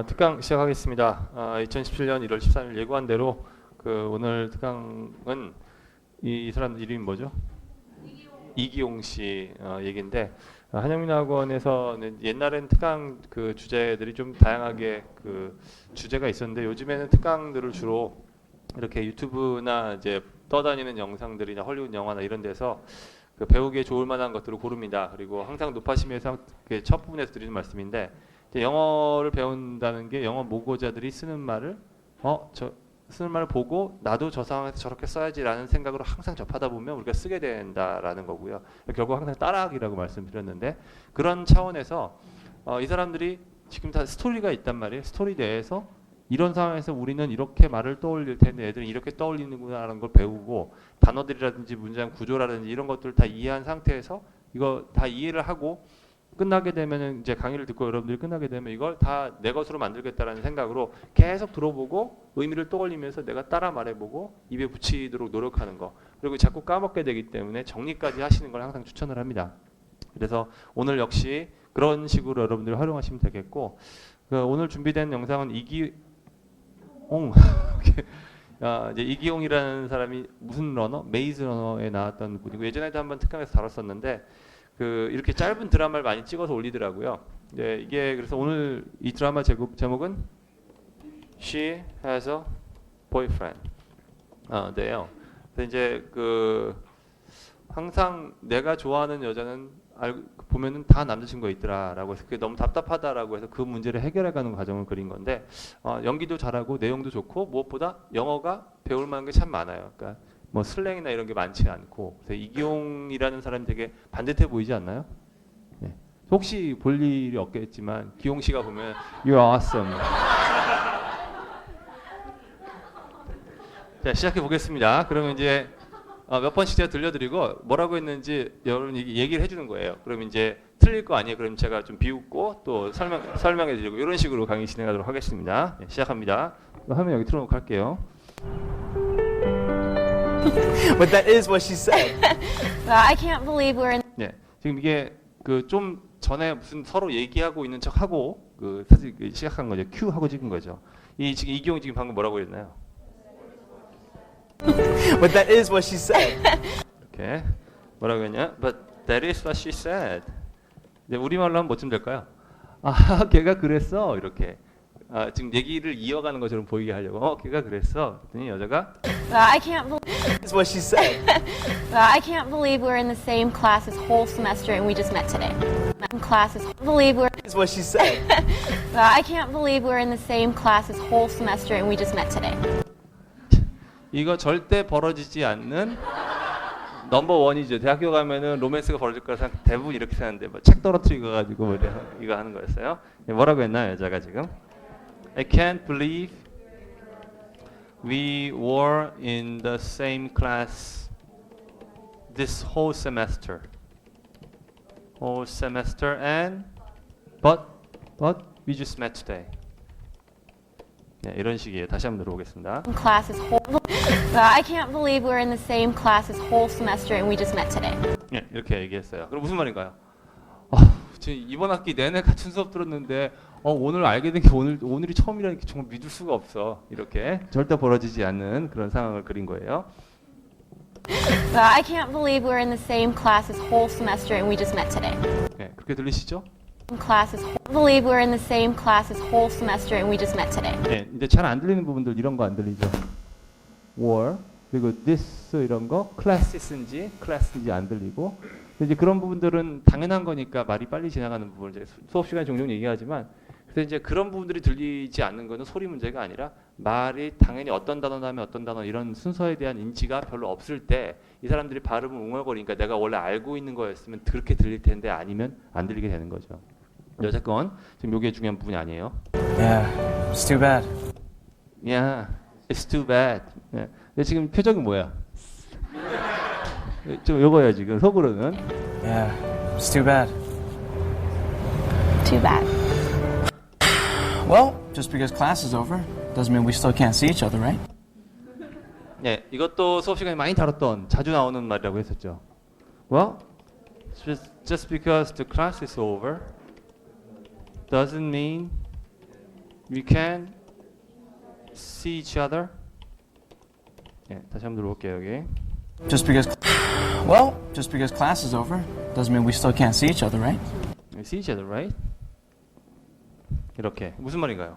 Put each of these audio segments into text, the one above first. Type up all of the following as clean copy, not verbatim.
특강 시작하겠습니다. 2017년 1월 13일 예고한 대로 오늘 특강은 이 사람 이름이 뭐죠? 이기용 씨 얘기인데 한영민학원에서는 옛날엔 특강 주제들이 좀 다양하게 주제가 있었는데 요즘에는 특강들을 주로 이렇게 유튜브나 이제 떠다니는 영상들이나 헐리우드 영화나 이런 데서 배우기에 좋을 만한 것들을 고릅니다. 그리고 항상 높아심에서 첫 부분에서 드리는 말씀인데 이제 영어를 배운다는 게 영어 모고자들이 쓰는 말을 쓰는 말을 보고 나도 저 상황에서 저렇게 써야지라는 생각으로 항상 접하다 보면 우리가 쓰게 된다라는 거고요. 결국 항상 따라하기라고 말씀드렸는데 그런 차원에서 이 사람들이 지금 다 스토리가 있단 말이에요. 스토리 내에서 이런 상황에서 우리는 이렇게 말을 떠올릴 텐데 애들은 이렇게 떠올리는구나라는 걸 배우고 단어들이라든지 문장 구조라든지 이런 것들을 다 이해한 상태에서 이거 다 이해를 하고 끝나게 되면은 이제 강의를 듣고 여러분들이 끝나게 되면 이걸 다 내 것으로 만들겠다라는 생각으로 계속 들어보고 의미를 떠올리면서 내가 따라 말해보고 입에 붙이도록 노력하는 거 그리고 자꾸 까먹게 되기 때문에 정리까지 하시는 걸 항상 추천을 합니다. 그래서 오늘 역시 그런 식으로 여러분들이 활용하시면 되겠고 오늘 준비된 영상은 이기용 이제 이기용이라는 사람이 무슨 러너? 메이즈 러너에 나왔던 분이고 예전에도 한번 특강에서 다뤘었는데 이렇게 짧은 드라마를 많이 찍어서 올리더라고요. 네, 이게 그래서 오늘 이 드라마 제목은 She Has a Boyfriend. 네요. 그래서 이제 항상 내가 좋아하는 여자는 보면은 다 남자친구가 있더라라고 해서 그게 너무 답답하다라고 해서 그 문제를 해결해가는 과정을 그린 건데 연기도 잘하고 내용도 좋고 무엇보다 영어가 배울 만한 게 참 많아요. 그러니까 뭐 슬랭이나 이런 게 많지 않고 그래서 이기용이라는 사람이 되게 반듯해 보이지 않나요? 네. 혹시 볼 일이 없겠지만 기용 씨가 보면 You're awesome. 자 시작해 보겠습니다. 그러면 이제 몇 번씩 제가 들려드리고 뭐라고 했는지 여러분 얘기를 해주는 거예요. 그럼 이제 틀릴 거 아니에요. 그럼 제가 좀 비웃고 또 설명해드리고 이런 식으로 강의 진행하도록 하겠습니다. 네, 시작합니다. 화면 여기 틀어놓고 할게요. But that is what she said. Well, I can't believe we're in. 네, 지금 이게 좀 전에 무슨 서로 얘기하고 있는 척하고 사실 시작한 거죠. 큐 하고 찍은 거죠. 지금 이기용이 지금 방금 뭐라고 했나요? But that is what she said. 이렇게 뭐라고 했냐? But that is what she said. 네, 우리말로 하면 뭐쯤 될까요? 걔가 그랬어. 이렇게. 지금 얘기를 이어가는 것처럼 보이게 하려고. 걔가 그랬어. 그랬더니 여자가 Well, I can't believe. That's what she said. Well, I can't believe we're in the same class this whole semester and we just met today. Classes. Believe we're. That's what she said. Well, I can't believe we're in the same class this whole semester and we just met today. 이거 절대 벌어지지 않는 넘버 원이죠. 대학교 가면은 로맨스가 벌어질 거라 대부분 이렇게 생각하는데 뭐 책 떨어뜨리고 가지고 뭐 이거 하는 거였어요. 뭐라고 했나요, 여자가 지금? I can't believe we were in the same class this whole semester. Whole semester and but we just met today. 네, 이런 식이에요. 다시 한번 들어보겠습니다. Class this whole. Well, I can't believe we're in the same class this whole semester and we just met today. 네, 이렇게 얘기했어요. 그럼 무슨 말인가요? 지금 이번 학기 내내 같은 수업 들었는데 오늘 알게 된 게 오늘이 처음이라는 게 정말 믿을 수가 없어. 이렇게 절대 벌어지지 않는 그런 상황을 그린 거예요. Well, I can't believe we're in the same class this whole semester and we just met today. 네, 그렇게 들리시죠? Classes. Believe we're in the same class this whole semester and we just met today. 네, 근데 잘 안 들리는 부분들 이런 거 안 들리죠? were 그리고 this 이런 거 classes인지 class인지 안 들리고 이제 그런 부분들은 당연한 거니까 말이 빨리 지나가는 부분을 이제 수업 시간에 종종 얘기하지만 그래서 이제 그런 부분들이 들리지 않는 거는 소리 문제가 아니라 말이 당연히 어떤 단어 다음에 어떤 단어 이런 순서에 대한 인지가 별로 없을 때 이 사람들이 발음을 웅얼거리니까 내가 원래 알고 있는 거였으면 그렇게 들릴 텐데 아니면 안 들리게 되는 거죠. 어쨌건 지금 이게 중요한 부분이 아니에요. Yeah, it's too bad. Yeah, it's too bad. 네. 근데 지금 표정이 뭐야? 좀 요거예요 지금 속으로는. Yeah, it's too bad. Too bad. Well, just because class is over doesn't mean we still can't see each other, right? 네, 이것도 수업 시간에 많이 다뤘던 자주 나오는 말이라고 했었죠. Well, just because the class is over doesn't mean we can see each other. 예, 다시 한번 들어볼게요 여기. Just because class is over doesn't mean we still can't see each other, right? See each other, right? 이렇게 무슨 말인가요?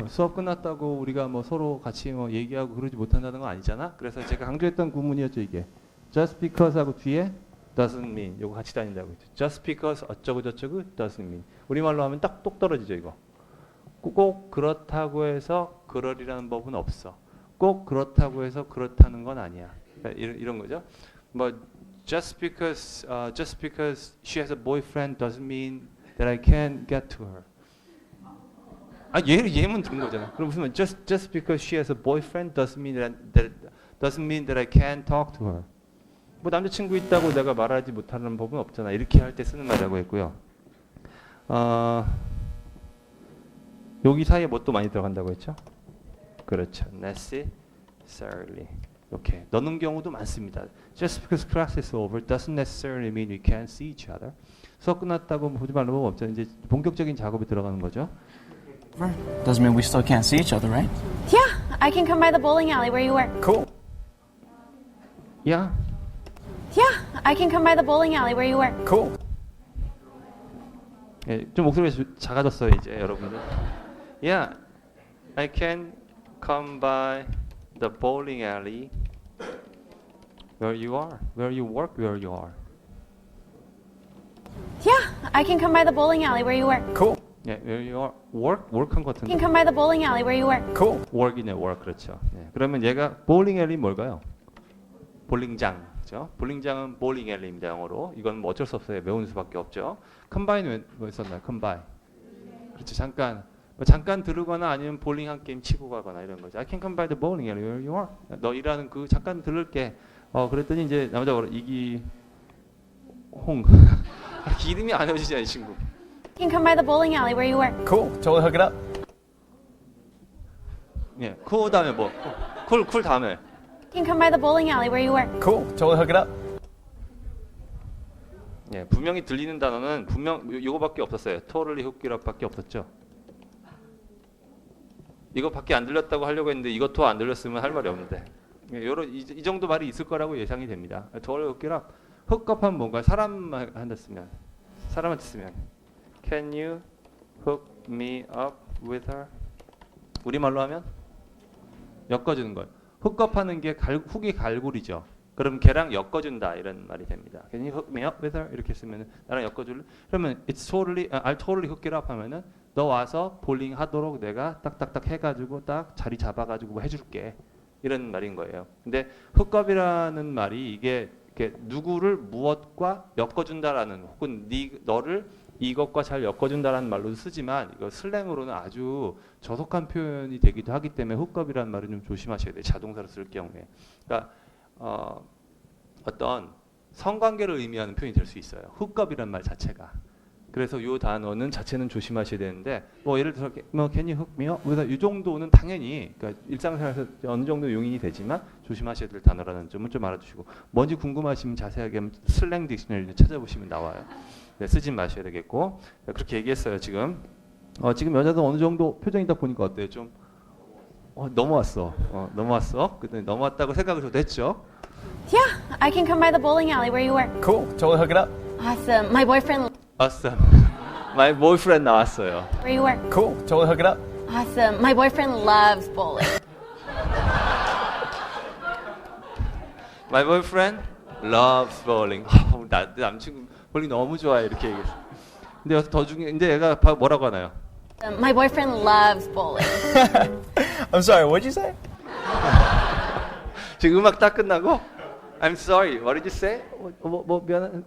수업 끝났다고 우리가 뭐 서로 같이 뭐 얘기하고 그러지 못한다는 건 아니잖아. 그래서 제가 강조했던 구문이었죠 이게. Just because 하고 뒤에 doesn't mean 요거 같이 다닌다고 했죠. Just because 어쩌고 저쩌고 doesn't mean. 우리말로 하면 딱 똑 떨어지죠 이거. 꼭 그렇다고 해서 그러리라는 법은 없어. 꼭 그렇다고 해서 그렇다는 건 아니야. 이런 거죠. 뭐 just because she has a boyfriend doesn't mean that I can't get to her. 아 얘만 들은 거잖아. 그럼 무슨 말? Just because she has a boyfriend doesn't mean that I can't talk to her. 뭐 남자친구 있다고 내가 말하지 못하는 법은 없잖아. 이렇게 할 때 쓰는 말이라고 했고요. 여기 사이에 뭐 또 많이 들어간다고 했죠? 그렇죠. necessarily. 이렇게 넣는 경우도 많습니다. Just because class is over doesn't necessarily mean we can't see each other. 수업 끝났다고 보지 말라는 법 없잖아요. 이제 본격적인 작업이 들어가는 거죠. Doesn't mean we still can't see each other, right? Yeah, I can come by the bowling alley where you work. Cool. Yeah. Yeah, I can come by the bowling alley where you work. Cool. 예, 좀 목소리가 작아졌어요 이제 여러분들. Yeah, I can come by the bowling alley where you are, where you work, where you are. Yeah, I can come by the bowling alley where you work. Cool. 예, where you are, work한 것 I can 같은데. come by the bowling alley where you work. Cool. work이네, work 그렇죠. 네. 그러면 얘가 bowling alley 뭘까요? 볼링장, 그렇죠? 볼링장은 bowling alley입니다 영어로. 이건 뭐 어쩔 수 없어요. 외우는 수밖에 없죠. combine 뭐 있었나요? combine. 그렇죠. 잠깐 들으거나 아니면 볼링 한 게임 치고 가거나 이런 거죠. I can come by the bowling alley where you are. 너 일하는 그 잠깐 들을게. 그랬더니 이제 남자가 이기홍. 이름이 안 외워지지 이 친구. I can come by the bowling alley where you work. Cool. Totally hook it up. 예, 쿨 다음에 뭐? 쿨 다음에. I can come by the bowling alley where you work. Cool. Totally hook it up. 예, 분명히 들리는 단어는 이거밖에 없었어요. totally hook it up밖에 없었죠. 이거밖에 안 들렸다고 하려고 했는데 이것도 안 들렸으면 할 말이 없는데. 예, 이 정도 말이 있을 거라고 예상이 됩니다. totally hook it up. 훅업하면 뭔가 사람한테 쓰면 Can you hook me up with her? 우리말로 하면 엮어주는 거예요. 훅업하는 게 훅이 갈고리죠. 그럼 걔랑 엮어준다 이런 말이 됩니다. Can you hook me up with her? 이렇게 쓰면 나랑 엮어줄래? 그러면 I'll totally hook it up 하면은 너 와서 볼링 하도록 내가 딱딱딱 해가지고 딱 자리 잡아가지고 뭐 해줄게 이런 말인 거예요. 근데 훅업이라는 말이 이게 누구를 무엇과 엮어준다라는 혹은 너를 이것과 잘 엮어준다라는 말로도 쓰지만 이거 슬랭으로는 아주 저속한 표현이 되기도 하기 때문에 훅업이라는 말은 좀 조심하셔야 돼요. 자동사로 쓸 경우에. 그러니까 어떤 성관계를 의미하는 표현이 될 수 있어요. 훅업이라는 말 자체가. 그래서 이 단어는 자체는 조심하셔야 되는데 뭐 예를 들어서 뭐 can you hook me up? 이 정도는 당연히 그러니까 일상생활에서 어느 정도 용인이 되지만 조심하셔야 될 단어라는 점은 좀 알아두시고 뭔지 궁금하시면 자세하게 슬랭 딕셔너리를 찾아보시면 나와요. 네, 쓰진 마셔야 되겠고 그렇게 얘기했어요 지금. 지금 여자들 어느 정도 표정이 딱 보니까 어때요? 좀 넘어왔어. 그때 넘어왔다고 생각을 저도 했죠. Yeah, I can come by the bowling alley where you work. Cool. Totally hook it up. Awesome. My boyfriend Awesome. My boyfriend 나왔어요. where you work. Cool. Totally hook it up. Awesome. My boyfriend loves bowling. My boyfriend loves bowling. 내 남친구 볼링 너무 좋아해 이렇게 얘기했어. 근데 여기서 더 중요한 이제 얘가 뭐라고 하나요? My boyfriend loves bowling. I'm sorry. What'd you say? 지금 음악 딱 끝나고 I'm sorry. What did you say?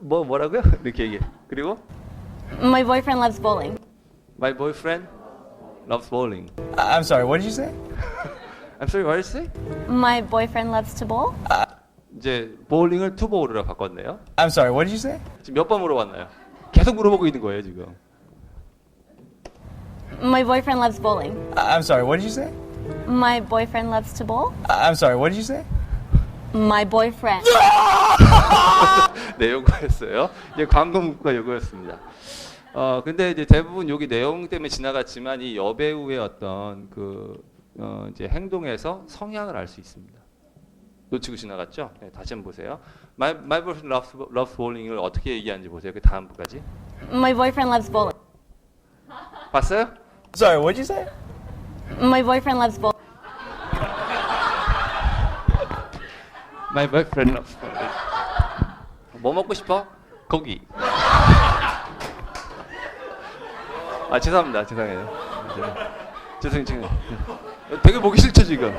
뭐라고요? 이렇게 얘기해. 그리고 My boyfriend loves bowling. My boyfriend loves bowling. I'm sorry. What did you say? I'm sorry. What did you say? My boyfriend loves to bowl. 이제 bowling을 to bowl로 바꿨네요. I'm sorry. What did you say? 지금 몇 번 물어봤나요? 계속 물어보고 있는 거예요 지금. My boyfriend loves bowling. I'm sorry. What did you say? My boyfriend loves to bowl. I'm sorry. What did you say? My boyfriend. 네, 요거였어요. 이제 광고 문구가 요거였습니다. 근데 이제 대부분 여기 내용 때문에 지나갔지만 이 여배우의 어떤 이제 행동에서 성향을 알 수 있습니다. 놓치고 지나갔죠? 네, 다시 한번 보세요. My boyfriend loves bowling을 어떻게 얘기하는지 보세요. 그 다음 부까지. My boyfriend loves bowling. 봤어요? Sorry, what'd you say? My boyfriend loves bowling. My boyfriend loves bowling. 뭐 먹고 싶어? 고기. 죄송합니다. 죄송해요. 죄송해요. 되게 보기 싫죠 지금.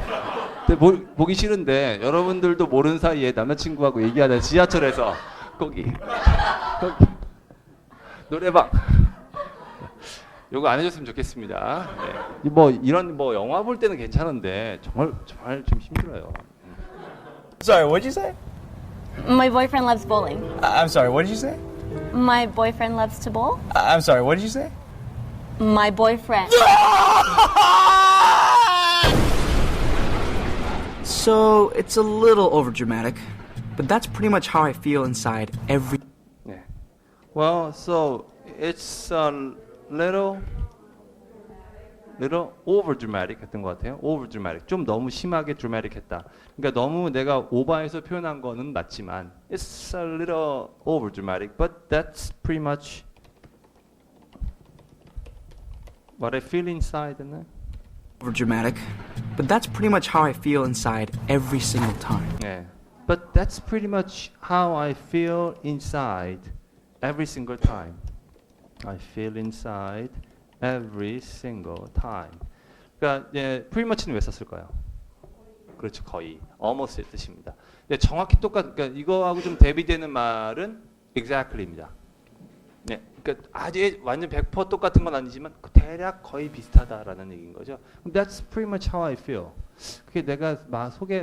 보기 싫은데 여러분들도 모르는 사이에 남자친구하고 얘기하다 지하철에서 거기 노래방 요거 안 해줬으면 좋겠습니다. 네. 뭐 이런 뭐 영화 볼 때는 괜찮은데 정말 좀 힘들어요. Sorry, what'd you say? My boyfriend loves bowling. I'm sorry, what did you say? My boyfriend loves to bowl. I'm sorry, what did you say? My boyfriend. So, it's a little overdramatic, but that's pretty much how I feel inside every. 네. Well, so it's a little over dramatic 했던 것 같아요. over dramatic. 좀 너무 심하게 dramatic 했다. 그러니까 너무 내가 오버해서 표현한 거는 맞지만 it's a little over dramatic, but that's pretty much what I feel inside. Overdramatic, but that's pretty much how I feel inside every single time. 네. But that's pretty much how I feel inside every single time. I feel inside every single time. 그러니까 pretty much는 왜 썼을까요? 그렇죠, 거의 almost의 뜻입니다. 근데 정확히 그러니까 이거하고 좀 대비되는 말은 exactly입니다. 네, 그러니까 아주 완전 100% 똑같은 건 아니지만 대략 거의 비슷하다라는 얘기인 거죠. That's pretty much how I feel. 그게 내가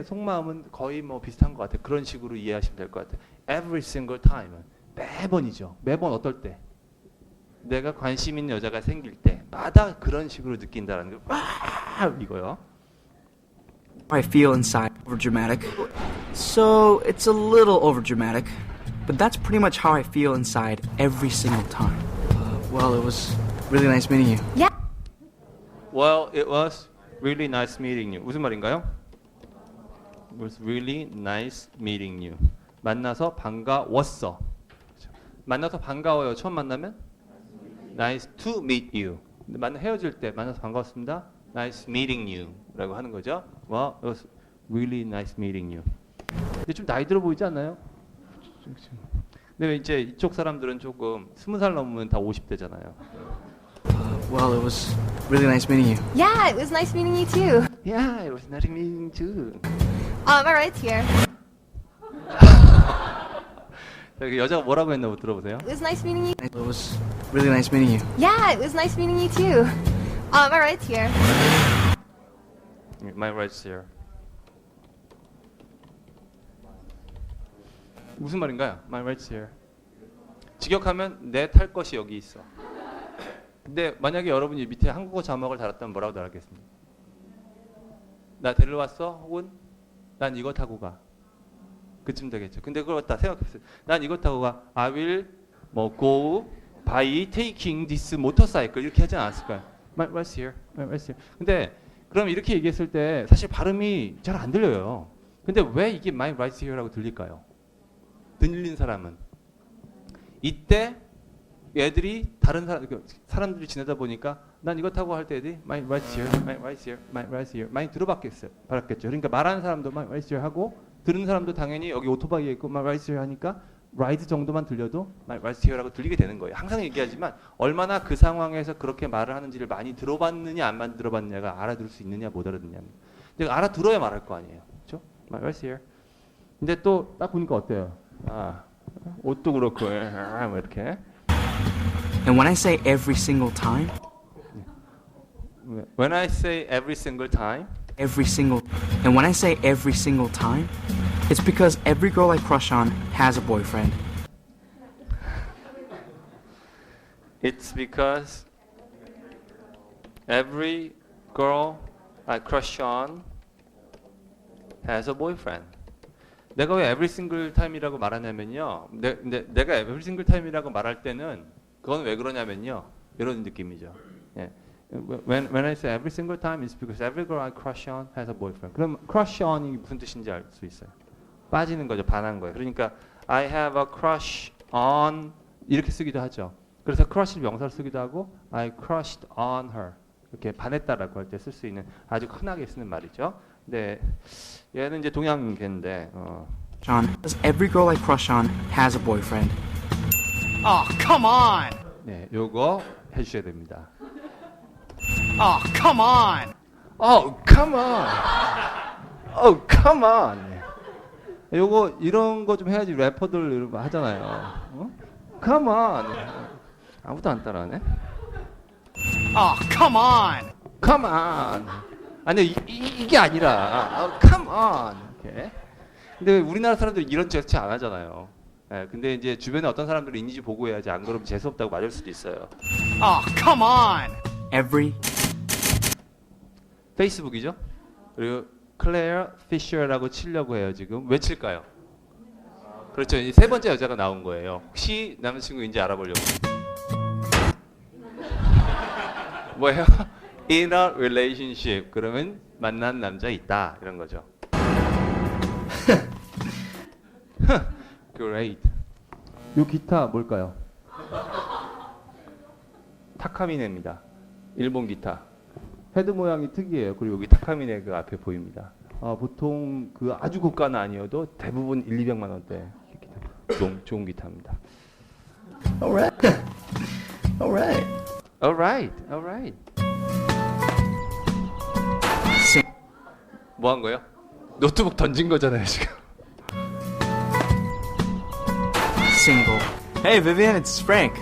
속마음은 거의 뭐 비슷한 것 같아. 그런 식으로 이해하시면 될 것 같아. Every single time은 매번이죠. 매번 어떨 때? 내가 관심 있는 여자가 생길 때마다 그런 식으로 느낀다라는 거. 이거요. I feel inside overdramatic. So, it's a little overdramatic, but that's pretty much how I feel inside every single time. Well, it was really nice meeting you. Yeah. Well, it was really nice meeting you. 무슨 말인가요? It was really nice meeting you. 만나서 반가웠어. 만나서 반가워요. 처음 만나면 nice to meet you. 헤어질 때 만나서 반가웠습니다. Nice meeting you.라고 하는 거죠. Well, it was really nice meeting you. 근데 좀 나이 들어 보이지 않나요? 근데 이제 이쪽 사람들은 조금 20살 넘으면 다 50대잖아요. Well, it was really nice meeting you. Yeah, it was nice meeting you too. Yeah, it was nice meeting too. My ride's here. 여기 여자가 뭐라고 했나 들어보세요. It was nice meeting you. It was really nice meeting you. Yeah, it was nice meeting you too. My ride's here. My rights here. 무슨 말인가요? My rights here. 직역하면 내 탈 것이 여기 있어. 근데 만약에 여러분이 밑에 한국어 자막을 달았다면 뭐라고 달았겠습니까? 나 데리러 왔어? 혹은 난 이거 타고 가. 그쯤 되겠죠. 근데 그걸 다 생각해보세요. 난 이거 타고 가. I will go by taking this motorcycle 이렇게 하지 않았을까요? My rights here. My rights here. 근데 그럼 이렇게 얘기했을 때 사실 발음이 잘 안 들려요. 근데 왜 이게 my rights here라고 들릴까요? 들린 사람은 이때 애들이 다른 사람들이 지내다 보니까 난 이거 타고 할 때 애들이 my rights here, my rights here, my rights here 많이 들어봤겠죠. 그러니까 말하는 사람도 my rights here 하고 들은 사람도 당연히 여기 오토바이에 있고 my rights here 하니까 ride 정도만 들려도 my rights here라고 들리게 되는 거예요. 항상 얘기하지만 얼마나 그 상황에서 그렇게 말을 하는지를 많이 들어봤느냐 안 들어봤느냐가 알아들을 수 있느냐 못 알아듣느냐. 알아들어야 말할 거 아니에요. 그렇죠? my rights here. 근데 또 딱 보니까 어때요? 옷도 그렇고 뭐 이렇게. And when I say every single time, When I say every single time, and when I say every single time, it's because every girl I crush on has a boyfriend. it's because every girl I crush on has a boyfriend. 내가 왜 every single time이라고 말하냐면요. 내가 every single time이라고 말할 때는 그건 왜 그러냐면요. 이런 느낌이죠. 예. When I say every single time, it's because every girl I crush on has a boyfriend. 그럼 crush on이 무슨 뜻인지 알 수 있어요. 빠지는 거죠. 반한 거예요. 그러니까 I have a crush on 이렇게 쓰기도 하죠. 그래서 crush를 명사로 쓰기도 하고 I crushed on her 이렇게 반했다라고 할 때 쓸 수 있는 아주 흔하게 쓰는 말이죠. 네, 얘는 이제 동양계인데 John, because every girl I crush on has a boyfriend. Oh, come on! 네, 요거 해주셔야 됩니다. Oh, come on! Oh, come on. Oh, come on. 네. 요거 이런 거 좀 해야지 래퍼들 이런 거 하잖아요. 어? Come on. 아무도 안 따라하네. Oh, come on! Come on. 아니 이게 아니라 come on. 이렇게. 근데 우리나라 사람들이 이런 제스처 안 하잖아요. 예, 근데 이제 주변에 어떤 사람들이 있는지 보고 해야지 안 그러면 재수 없다고 맞을 수도 있어요. Oh, come on! Every 페이스북이죠. 그리고 클레어 피셔라고 치려고 해요 지금. 왜 칠까요? 그렇죠. 이 세 번째 여자가 나온 거예요. 혹시 남자친구인지 알아보려고. 뭐예요? In a relationship. 그러면 만난 남자 있다 이런 거죠. Great. 요 기타 뭘까요? 타카미네입니다. 일본 기타. 헤드 모양이 특이해요. 그리고 여기 타카미네 그 앞에 보입니다. 보통 그 아주 고가는 아니어도 대부분 1-200만 원대 기타. 좋은 기타입니다. Alright. Alright. Alright, alright. 뭐 한 거예요? 노트북 던진 거잖아요 지금. Single. Hey, Vivian, it's Frank.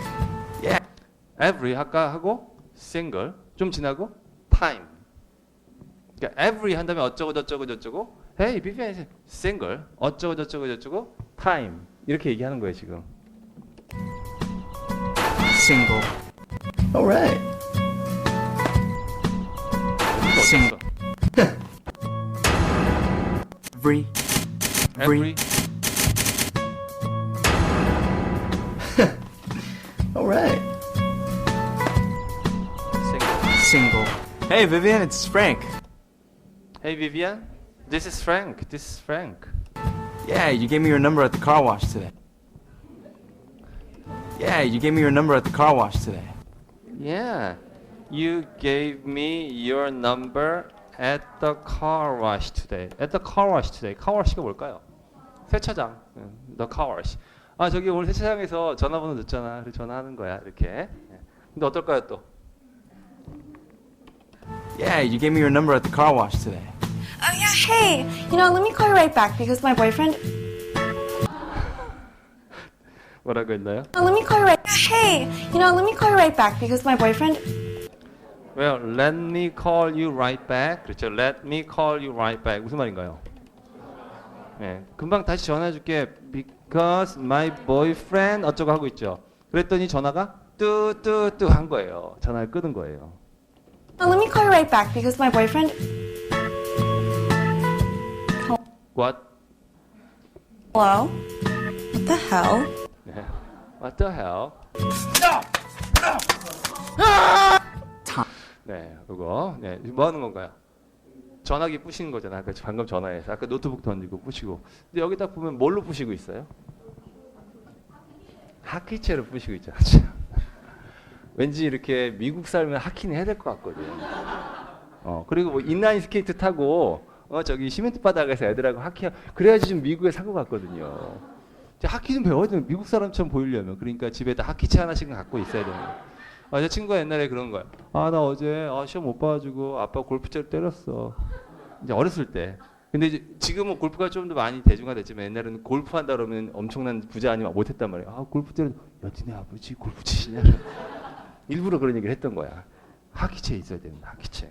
Yeah. Every 아까 하고 single 좀 지나고 time. 그러니까 every 한 다음에 어쩌고 저쩌고 저쩌고. Hey, Vivian, single 어쩌고 저쩌고 저쩌고 time 이렇게 얘기하는 거예요 지금. Single. Alright. Single. Every. Every. Alright. Single. Single. Hey, Vivian, it's Frank. Hey Vivian, this is Frank. This is Frank. Yeah, you gave me your number at the car wash today. Yeah, you gave me your number at the car wash today. Yeah, you gave me your number at the car wash today. At the car wash today. car wash가 뭘까요? 세차장. The car wash. 저기 오늘 세차장에서 전화번호 넣었잖아. 그래서 전화하는 거야. 이렇게. 근데 어떨까요 또? Yeah, you gave me your number at the car wash today. Oh yeah, hey, let me call you right back because my boyfriend. 뭐라고 했나요? Let me call you right. Hey, let me call you right back because my boyfriend. Well, let me call you right back. 그렇죠. Let me call you right back. 무슨 말인가요? 네, 금방 다시 전화해줄게. Because my boyfriend 어쩌고 하고 있죠. 그랬더니 전화가 뚜뚜뚜 한 거예요. 전화를 끊은 거예요. Let me call you right back because my boyfriend. What? Hello? What the hell? 네. What the hell? 네, 그거. 네, 뭐 하는 건가요? 전화기 부시는 거잖아. 아까 방금 전화해서 아까 노트북 던지고 부시고. 근데 여기 딱 보면 뭘로 부시고 있어요? 하키채로 부시고 있잖아. 왠지 이렇게 미국 살면 하키는 해야 될 것 같거든. 그리고 뭐 인라인 스케이트 타고 저기 시멘트 바닥에서 애들하고 하키 그래야지 좀 미국에 산 것 같거든요. 하키 좀 배워야 돼. 미국 사람처럼 보이려면. 그러니까 집에다 하키채 하나씩은 갖고 있어야 되는 거예요. 제 친구가 옛날에 그런 거야. 나 어제 시험 못 봐가지고 아빠 골프채로 때렸어. 이제 어렸을 때. 근데 이제 지금은 골프가 좀 더 많이 대중화됐지만 옛날에는 골프 한다 그러면 엄청난 부자 아니면 못했단 말이야. 골프 때려. 야, 니네 아버지 골프 치시냐? 일부러 그런 얘기를 했던 거야. 하키채 있어야 됩니다. 하키채.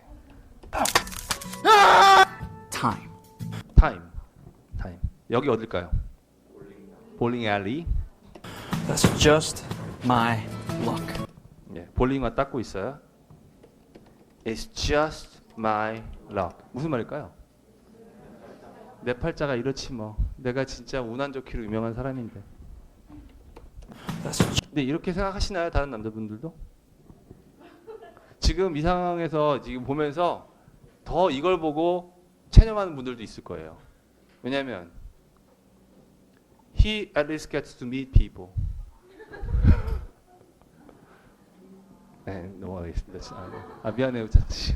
Time. 타임. 여기 어딜까요? 볼링 alley. That's just my luck. 네, 볼링화 닦고 있어요. It's just my luck. 무슨 말일까요? 내 팔자가 이렇지 뭐. 내가 진짜 운안 좋기로 유명한 사람인데. That's 근데 이렇게 생각하시나요? 다른 남자분들도? 지금 이 상황에서 지금 보면서 더 이걸 보고 체념하는 분들도 있을 거예요. 왜냐하면 he at least gets to meet people. 네, 넘어가겠습니다. 미안해요, 자씨.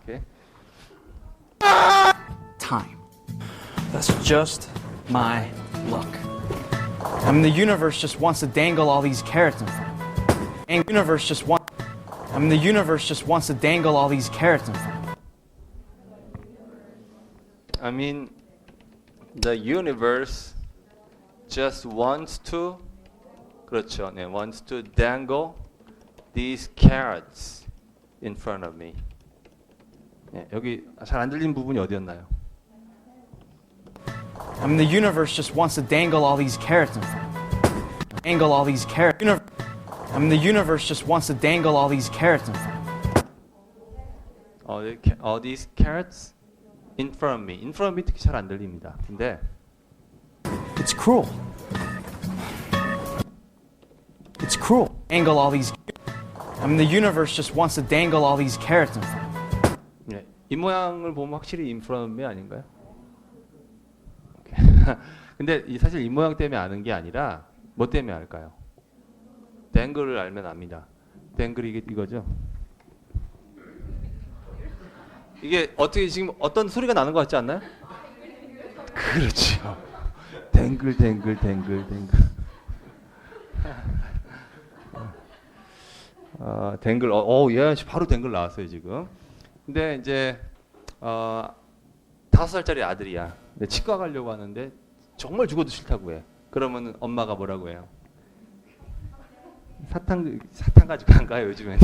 오케이. Time. That's just my luck. I mean, the universe just wants to dangle all these carrots in front of me. And the universe just wants to dangle all these carrots in front of me. I mean, the universe just wants to, 그렇죠, 네, wants to dangle these carrots in front of me. 네, 여기 잘 안 들린 부분이 어디였나요? I mean, the universe just wants to dangle all these carrots in front of me. Dangle all these carrots. I mean, the universe just wants to dangle all these carrots in front of me. All these carrots in front of me. In front of me 특히 잘 안 들립니다. 근데 It's cruel. It's cruel. Dangle all these. I mean, the universe just wants to dangle all these carrots in front of me. 네, 이 모양을 보면 확실히 in front of me 아닌가요? 근데 사실 이 모양 때문에 아는 게 아니라 뭐 때문에 알까요? 댕글을 알면 압니다. 댕글이 이거죠. 이게 어떻게 지금 어떤 소리가 나는 것 같지 않나요? 그렇죠. 댕글. 댕글. 얘 바로 댕글 나왔어요 지금. 근데 이제 5살짜리 아들이야. 근데 치과 가려고 하는데 정말 죽어도 싫다고 해. 그러면 엄마가 뭐라고 해요? 사탕 가지고 안 가요 요즘에는.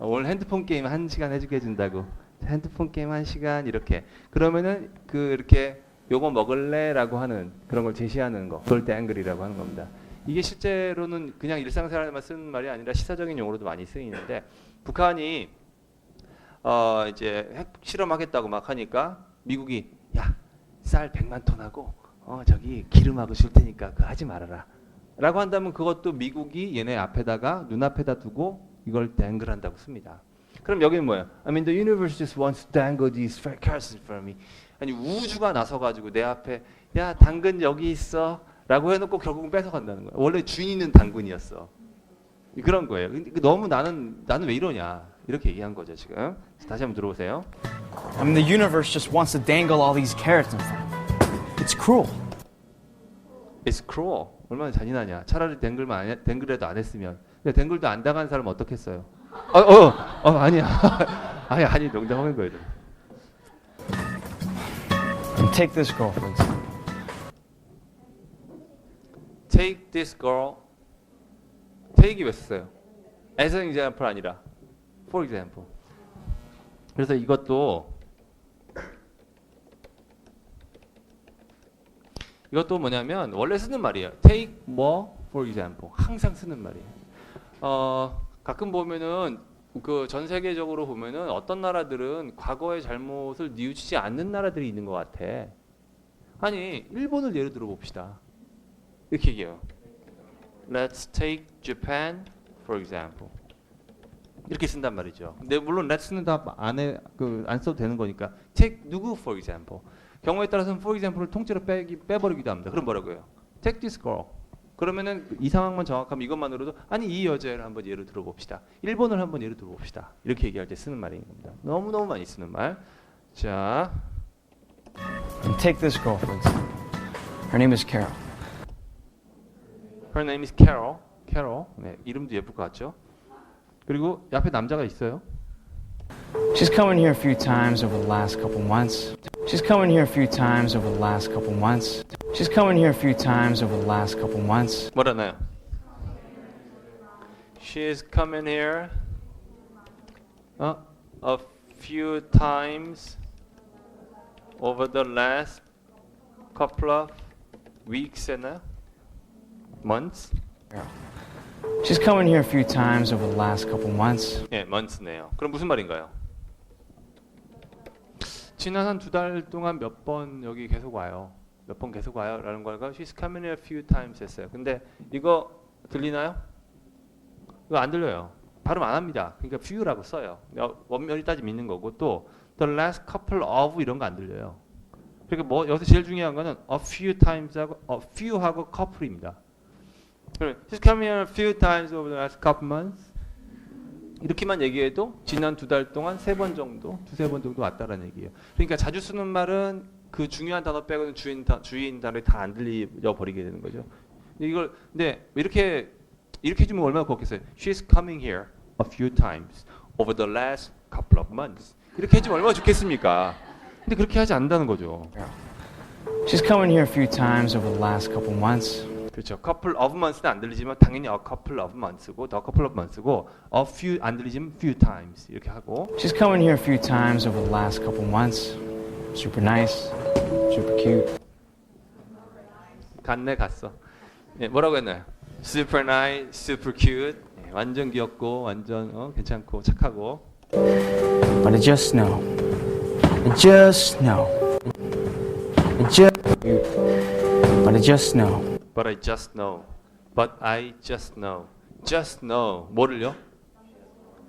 오늘 핸드폰 게임 1시간 해주게 해준다고. 핸드폰 게임 1시간 이렇게. 그러면은 이렇게 요거 먹을래라고 하는 그런 걸 제시하는 거. 그걸 때 앵글이라고 하는 겁니다. 이게 실제로는 그냥 일상생활에만 쓰는 말이 아니라 시사적인 용어로도 많이 쓰이는데 북한이 이제 핵 실험하겠다고 막 하니까 미국이 야 쌀 100만 톤 하고 저기 기름하고 줄 테니까 그거 하지 말아라 라고 한다면 그것도 미국이 얘네 앞에다가 눈앞에다 두고 이걸 댕글한다고 씁니다. 그럼 여기는 뭐예요? I mean the universe just wants to dangle these carrots in front of me. 아니 우주가 나서가지고 내 앞에 야 당근 여기 있어 라고 해놓고 결국은 뺏어간다는 거예요. 원래 주인은 당근이었어. 그런 거예요. 근데 너무 나는 왜 이러냐 이렇게 얘기한 거죠 지금. 다시 한번 들어보세요. I mean, the universe just wants to dangle all these carrots in front of me. It's cruel. It's cruel. 얼마나 잔인하냐. 차라리 댕글이라도 안 했으면. 근데 댕글도 안 당한 사람 어떻겠어요? 아니야. 아니 농담하는 거예요. Take this girl, for example. Take this girl. take이 왜 썼어요? As an example 아니라 for example. 그래서 이것도 뭐냐면 원래 쓰는 말이에요. Take more for example. 항상 쓰는 말이에요. 가끔 보면은 전 세계적으로 보면은 어떤 나라들은 과거의 잘못을 뉘우치지 않는 나라들이 있는 것 같아. 아니 일본을 예를 들어 봅시다. 이렇게 얘기해요. Let's take Japan for example. 이렇게 쓴단 말이죠. 근데 물론 let's는 다 안 써도 되는 거니까 take 누구 for example. 경우에 따라서는 for example를 통째로 빼버리기도 합니다. 그럼 뭐라고 해요? Take this girl. 그러면은 이 상황만 정확하면 이것만으로도 아니 이 여자를 한번 예를 들어봅시다. 일본을 한번 예를 들어봅시다. 이렇게 얘기할 때 쓰는 말인 겁니다. 너무너무 많이 쓰는 말. 자, Take this girl, for example. Her name is Carol. Her name is Carol. Carol. 네, 이름도 예쁠 것 같죠? 그리고 옆에 남자가 있어요. She's come in here a few times over the last couple months. She's come in here a few times over the last couple months. She's come in here a few times over the last couple months. 뭐라나요? She's come in here a few times over the last couple of weeks and months. She's come in here a few times over the last couple months. 예, months네요. 그럼 무슨 말인가요? 지난 한 2달 동안 몇 번 여기 계속 와요. 몇 번 계속 와요라는 걸가 she's coming here a few times 했어요. 근데 이거 들리나요? 이거 안 들려요. 발음 안 합니다. 그러니까 few라고 써요. 원면이 따지면 있는 거고 또 the last couple of 이런 거 안 들려요. 그러니까 뭐 여기서 제일 중요한 거는 a few times하고 a few하고 couple입니다. She's come here a few times over the last couple months. 이렇게만 얘기해도 지난 2달 동안 3번 정도, 2-3번 정도 왔다라는 얘기예요. 그러니까 자주 쓰는 말은 그 중요한 단어 빼고는 주의인 단어를 다 안 들려 버리게 되는 거죠. 이걸 근데 이렇게 해주면 얼마나 고맙겠어요. She's coming here a few times over the last couple of months. 이렇게 해주면 얼마나 좋겠습니까? 근데 그렇게 하지 않는다는 거죠. She's coming here a few times over the last couple months. 그렇죠. couple of months는 안 들리지만 당연히 a couple of months고 the couple of months고 a few 안 들리지만 few times 이렇게 하고 She's coming here a few times over the last couple months. Super nice, super cute. 갔네 갔어. 예, 뭐라고 했나요? Super nice, super cute. 예, 완전 귀엽고 완전 괜찮고 착하고. But I just know. I just know. I just. But I just know. But I just know. But I just know. Just know. 뭐를요?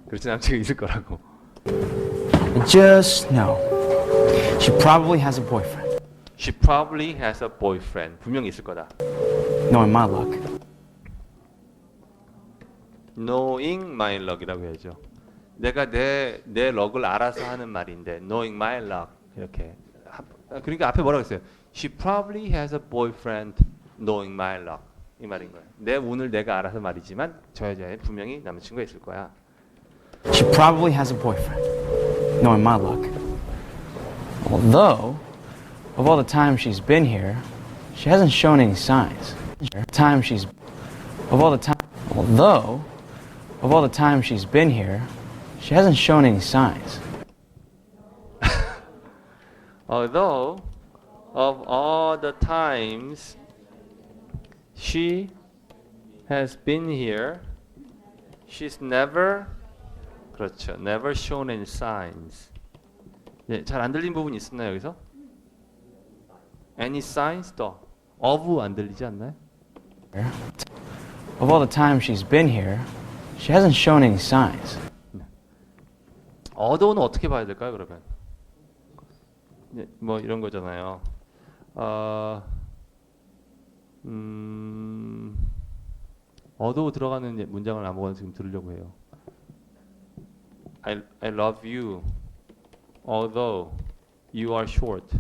그렇지 남친이 있을 거라고. I just know. She probably has a boyfriend. She probably has a boyfriend. 분명히 있을 거다. Knowing my luck. Knowing my luck이라고 해야죠. 내가 내 럭을 알아서 하는 말인데 knowing my luck 이렇게. 그러니까 앞에 뭐라고 했어요? She probably has a boyfriend knowing my luck 이 말인 거예요. 내 운을 내가 알아서 말이지만 저 여자애 분명히 남자친구가 있을 거야. She probably has a boyfriend. Knowing my luck. Although, of all the time she's been here, she hasn't shown any signs. Although, of all the time she's been here, she hasn't shown any signs. Although of all the times she has been here, she's never 그렇죠. Never shown any signs. 예, 잘 안 들린 부분이 있었나요 여기서? Any signs 더 of 안 들리지 않나요? Of all the time she's been here, she hasn't shown any signs. 어도는 어떻게 봐야 될까요 그러면? 예, 뭐 이런 거잖아요. 어도 들어가는 문장을 아무거나 지금 들으려고 해요. I love you, although you are short.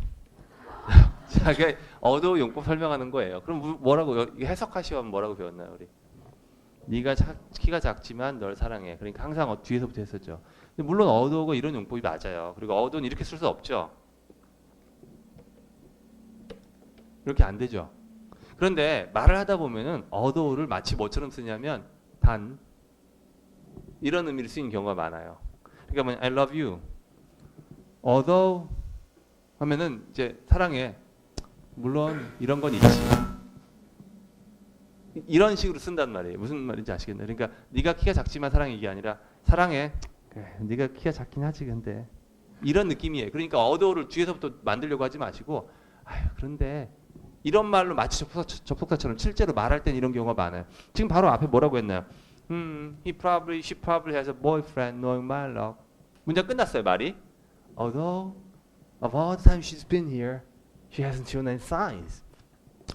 자, 그 although 용법 설명하는 거예요. 그럼 뭐라고 해석하시면 뭐라고 배웠나요 우리? 네가 키가 작지만 널 사랑해. 그러니까 항상 뒤에서부터 했었죠. 근데 물론 although가 이런 용법이 맞아요. 그리고 although는 이렇게 쓸 수 없죠. 이렇게 안 되죠. 그런데 말을 하다 보면은 although를 마치 뭐처럼 쓰냐면 단 이런 의미를 쓰이는 경우가 많아요. 그러니까 뭐 I love you. although 하면은 이제 사랑해. 물론 이런 건 있지. 이런 식으로 쓴단 말이에요. 무슨 말인지 아시겠나요? 그러니까 네가 키가 작지만 사랑해 이게 아니라 사랑해. 그래, 네가 키가 작긴 하지 근데 이런 느낌이에요. 그러니까 although를 뒤에서부터 만들려고 하지 마시고 아유 그런데 이런 말로 마치 접속사처럼 실제로 말할 땐 이런 경우가 많아요. 지금 바로 앞에 뭐라고 했나요? she probably has a boyfriend knowing my luck. 문장 끝났어요 말이. Although of all the time she's been here, she hasn't shown any signs.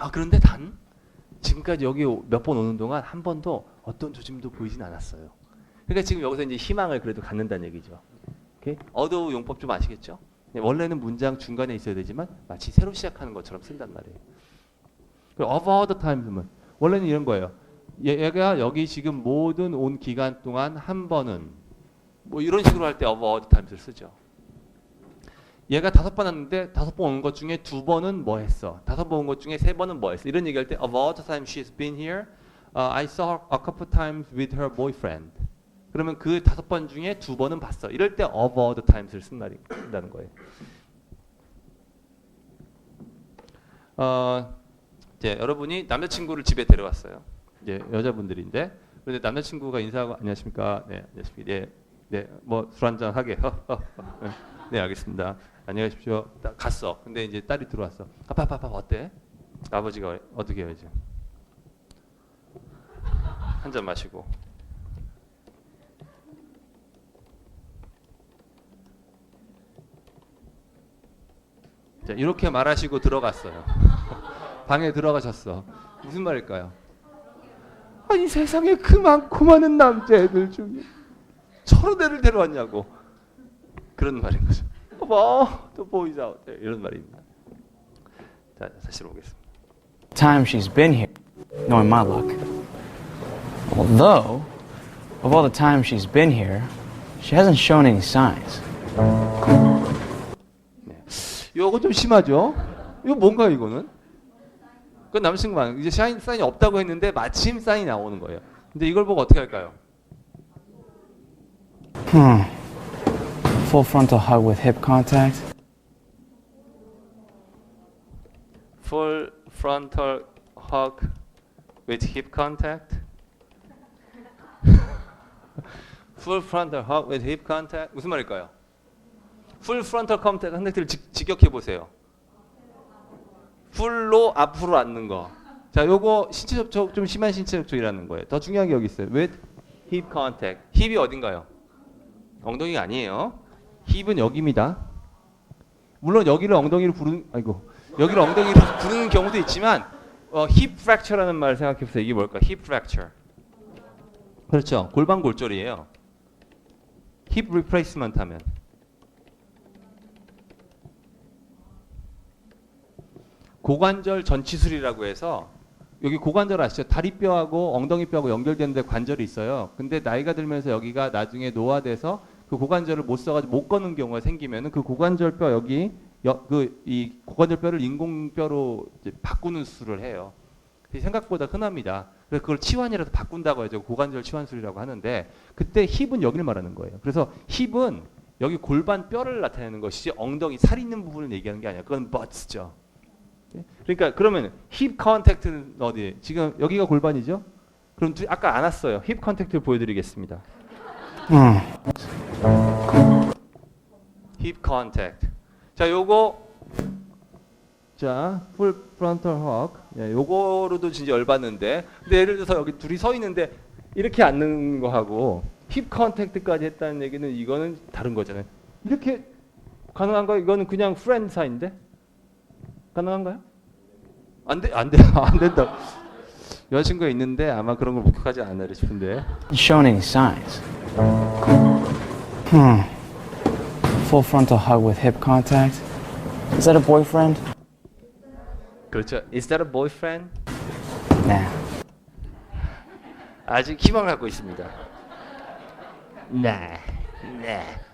아 그런데 단 지금까지 여기 몇 번 오는 동안 한 번도 어떤 조짐도 보이진 않았어요. 그러니까 지금 여기서 이제 희망을 그래도 갖는다는 얘기죠. 오케이? although 용법 좀 아시겠죠? 원래는 문장 중간에 있어야 되지만 마치 새로 시작하는 것처럼 쓴단 말이에요. 그리고 of all the time은 원래는 이런 거예요. 얘가 여기 지금 모든 온 기간 동안 한 번은 뭐 이런 식으로 할 때 of all the times를 쓰죠. 얘가 5번 왔는데 5번 온 것 중에 2번은 뭐 했어? 5번 온 것 중에 3번은 뭐 했어? 이런 얘기할 때 of all the time she's been here, I saw her a couple times with her boyfriend. 그러면 그 5번 중에 2번은 봤어. 이럴 때 of all the times를 쓴다는 거예요. 이제 여러분이 남자친구를 집에 데려왔어요. 이제 여자분들인데 그런데 남자친구가 인사하고 안녕하십니까? 네, 안녕하십니까? 네, 네, 뭐 술 한잔 하게. 네, 알겠습니다. 안녕히 가십시오. 갔어. 근데 이제 딸이 들어왔어. 아빠 어때? 아버지가 어떻게 해야지? 한 잔 마시고. 자, 이렇게 말하시고 들어갔어요. 방에 들어가셨어. 무슨 말일까요? 아니 세상에 그 많고 많은 남자애들 중에 저런 애를 데려왔냐고 그런 말인 거죠. 뭐, the boys out there 이런 말입니다. 자, 다시 보겠습니다. Time she's been here, knowing my luck. Although, of all the time she's been here, she hasn't shown any signs. 네. 이거 좀 심하죠? 이거 뭔가 이거는? 그 남친구만 이제 사인이 없다고 했는데 마침 사인이 나오는 거예요. 근데 이걸 보고 어떻게 할까요? Full frontal hug with hip contact. Full frontal hug with hip contact. Full frontal hug with hip contact. 무슨 말일까요? Full frontal contact를 직역해 보세요. 풀로 앞으로 앉는 거. 자, 요거 신체 접촉 좀 심한 신체 접촉이라는 거예요. 더 중요한 게 여기 있어요. With hip contact. 힙이 어딘가요? 엉덩이가 아니에요. 힙은 여기입니다. 물론 여기를 엉덩이로 여기를 엉덩이로 부르는 경우도 있지만 hip fracture라는 말 생각해 보세요. 이게 뭘까? hip fracture. 그렇죠. 골반 골절이에요. hip replacement 하면. 고관절 전치술이라고 해서 여기 고관절 아시죠? 다리뼈하고 ong덩이뼈하고 연결되는 데 관절이 있어요. 근데 나이가 들면서 여기가 나중에 노화돼서 그 고관절을 못 써가지고 못 걷는 경우가 생기면은 그 고관절뼈 여기 이 고관절뼈를 인공뼈로 이제 바꾸는 수술을 해요. 생각보다 흔합니다. 그래서 그걸 치환이라도 바꾼다고 하죠. 고관절 치환술이라고 하는데 그때 힙은 여기를 말하는 거예요. 그래서 힙은 여기 골반 뼈를 나타내는 것이지 엉덩이 살 있는 부분을 얘기하는 게 아니야. 그건 butts죠. 그러니까 그러면 힙 컨택트는 어디? 지금 여기가 골반이죠? 그럼 아까 안 왔어요. 힙 컨택트를 보여드리겠습니다. 힙 컨택트. 자, 요거 자, 풀 프론털 헉. 예, 요거로도 진짜 열받는데. 근데 예를 들어서 여기 둘이 서 있는데 이렇게 앉는 거 하고 힙 컨택트까지 했다는 얘기는 이거는 다른 거잖아요. 이렇게 가능한가요? 이거는 그냥 프렌드 사이인데. 가능한가요? 안 된다. 여자친구가 있는데 아마 그런 걸 목격하지 않으려 싶은데. Shown any signs? Full frontal hug with hip contact. Is that a boyfriend? 그렇죠. Is that a boyfriend? Nah. 아직 희망을 갖고 있습니다. Nah.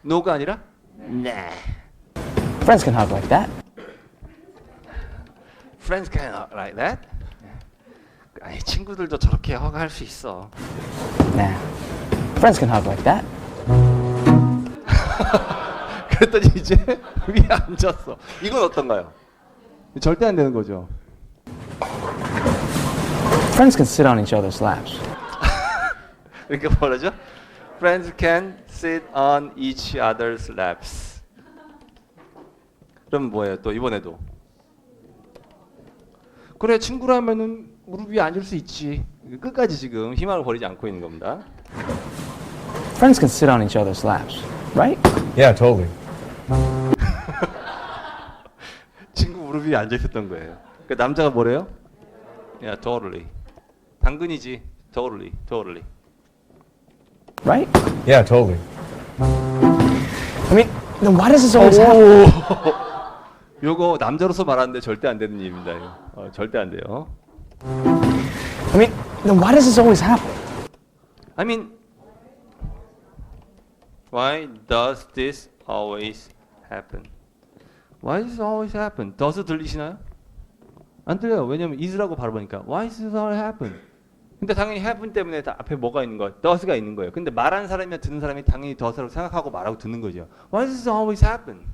No가 아니라 Nah. Friends can hug like that. Friends can like that? 아니, 친구들도 저렇게 허가할 수 있어. Nah. Friends can hug like that. 그랬더니 이제 위에 앉았어. 이건 어떤가요? 절대 안 되는 거죠. Friends can sit on each other's laps. 그러니까 뭐라죠? Friends can sit on each other's laps. 그럼 뭐예요? 또 이번에도. 그래, 친구라면은 무릎 위에 앉을 수 있지. 끝까지 지금 희망을 버리지 않고 있는 겁니다. Friends can sit on each other's laps, right? Yeah, totally. 친구 무릎 위에 앉아 있었던 거예요. 그 남자가 뭐래요? Yeah, totally. 당근이지. Totally. Right? Yeah, totally. I mean, then why does this always happen? 요거 남자로서 말하는데 절대 안 되는 일입니다. 이거. 절대 안 돼요. I mean, then why does this always happen? I mean, why does this always happen? Why does this always happen? does 들리시나요? 안 들려요. 왜냐면 is라고 바로 보니까 why does this always happen? 근데 당연히 happen 때문에 다 앞에 뭐가 있는 거예요? does가 있는 거예요. 근데 말하는 사람이나 듣는 사람이 당연히 does라고 생각하고 말하고 듣는 거죠. Why does this always happen?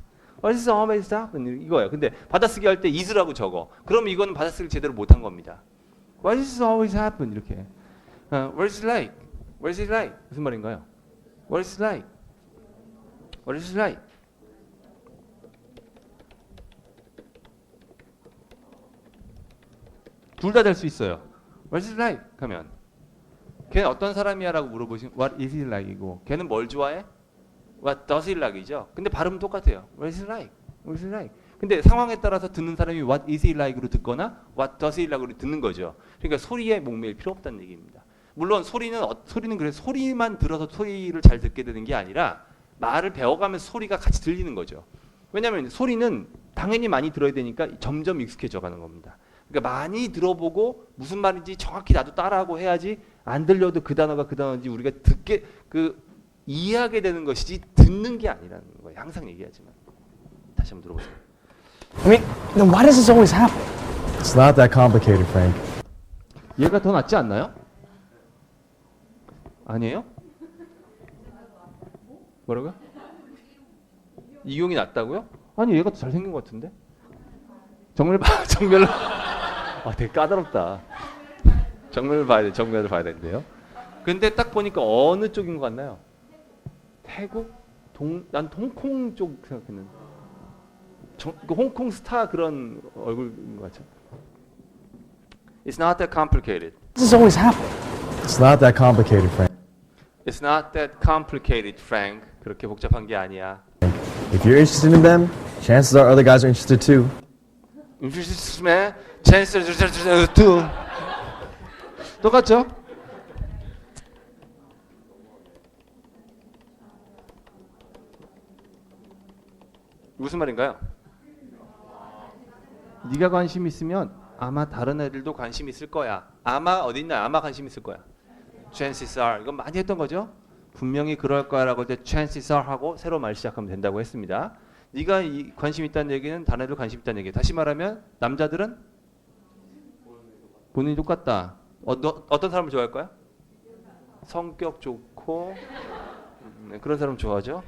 Why does this always happen? 이거예요. 근데 받아쓰기 할 때 is라고 적어. 그럼 이거는 받아쓰기를 제대로 못한 겁니다. Why does this always happen? 이렇게. What is it like? What is it like? 무슨 말인가요? What is it like? What is it like? 둘 다 될 수 있어요. What is it like? 하면 걔는 어떤 사람이야라고 물어보시면 What is it like이고 걔는 뭘 좋아해? What does it like이죠. 근데 발음은 똑같아요. What is it like? What is it like? 근데 상황에 따라서 듣는 사람이 What is it like으로 듣거나 What does it like으로 듣는 거죠. 그러니까 소리에 목매일 필요 없다는 얘기입니다. 물론 소리는 그래서 소리만 들어서 소리를 잘 듣게 되는 게 아니라 말을 배워가면서 소리가 같이 들리는 거죠. 왜냐하면 소리는 당연히 많이 들어야 되니까 점점 익숙해져 가는 겁니다. 그러니까 많이 들어보고 무슨 말인지 정확히 나도 따라하고 해야지 안 들려도 그 단어가 그 단어인지 우리가 듣게 이해하게 되는 것이지 듣는 게 아니라는 거예요. 항상 얘기하지만 다시 한번 들어보세요. I mean, then why does this always happen? It's not that complicated, Frank. 얘가 더 낫지 않나요? 아니에요? 뭐라고요? 이용이 낫다고요? 아니 얘가 더 잘생긴 것 같은데? 정면을 되게 까다롭다. 정면을 봐야 되는데요. 근데 딱 보니까 어느 쪽인 것 같나요? 태국? 난 홍콩 쪽 생각했는데. 그 홍콩 스타 그런 얼굴인 것 같죠? It's not that complicated. This always happen. It's not that complicated, Frank. It's not that complicated, Frank. 그렇게 복잡한 게 아니야. If you're interested in them, chances are other guys are interested too. 똑같죠? 무슨 말인가요? 네가 관심 있으면 아마 다른 애들도 관심 있을 거야. 아마 어디 있나? 아마 관심 있을 거야. Chances are. 이건 많이 했던 거죠? 분명히 그럴 거야라고 할 때 chances are 하고 새로 말 시작하면 된다고 했습니다. 네가 관심 있다는 얘기는 다른 애들 관심 있다는 얘기. 다시 말하면 남자들은 본인이 똑같다. 어떤 사람을 좋아할 거야? 성격 좋고 그런 사람 좋아하죠?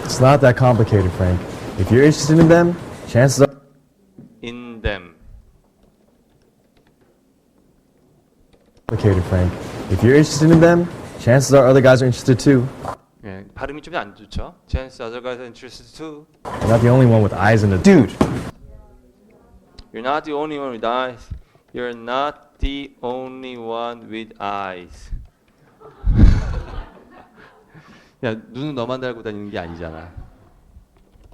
It's not that complicated, Frank. If you're interested in them, chances are In them. complicated, Frank. If you're interested in them, chances are other guys are interested too. 예, 발음이 좀 안 좋죠? Chance other guys are interested too. You're not the only one with eyes in the dude. You're not the only one with eyes. You're not the only one with eyes. 야, 눈은 너만 달고 다니는 게 아니잖아.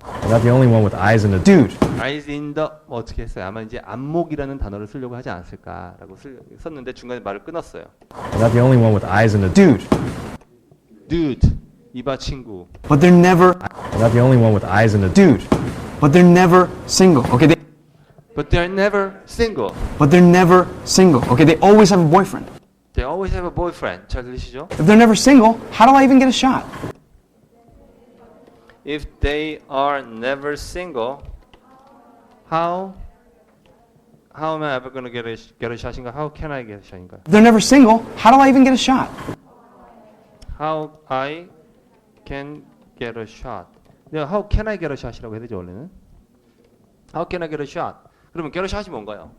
You're not the only one with eyes in the dude. Eyes in the 어떻게 했어요? 아마 이제 안목이라는 단어를 쓰려고 하지 않았을까라고 썼는데 중간에 말을 끊었어요. You're not the only one with eyes in the dude. Dude, 이봐 친구. But they're never. You're not the only one with eyes in the dude. But they're never single. Okay, But they're never single. but they're never single. Okay, they always have a boyfriend. They always have a boyfriend. 잘 들리시죠? If they're never single, how do I even get a shot? If they are never single, how am I ever going to get a shot인가? How can I get a shot인가? If they're never single, how do I even get a shot? How I can get a shot. 내가 how can I get a shot이라고 해야 되죠 원래는? How can I get a shot? 그러면 get a shot이 뭔가요?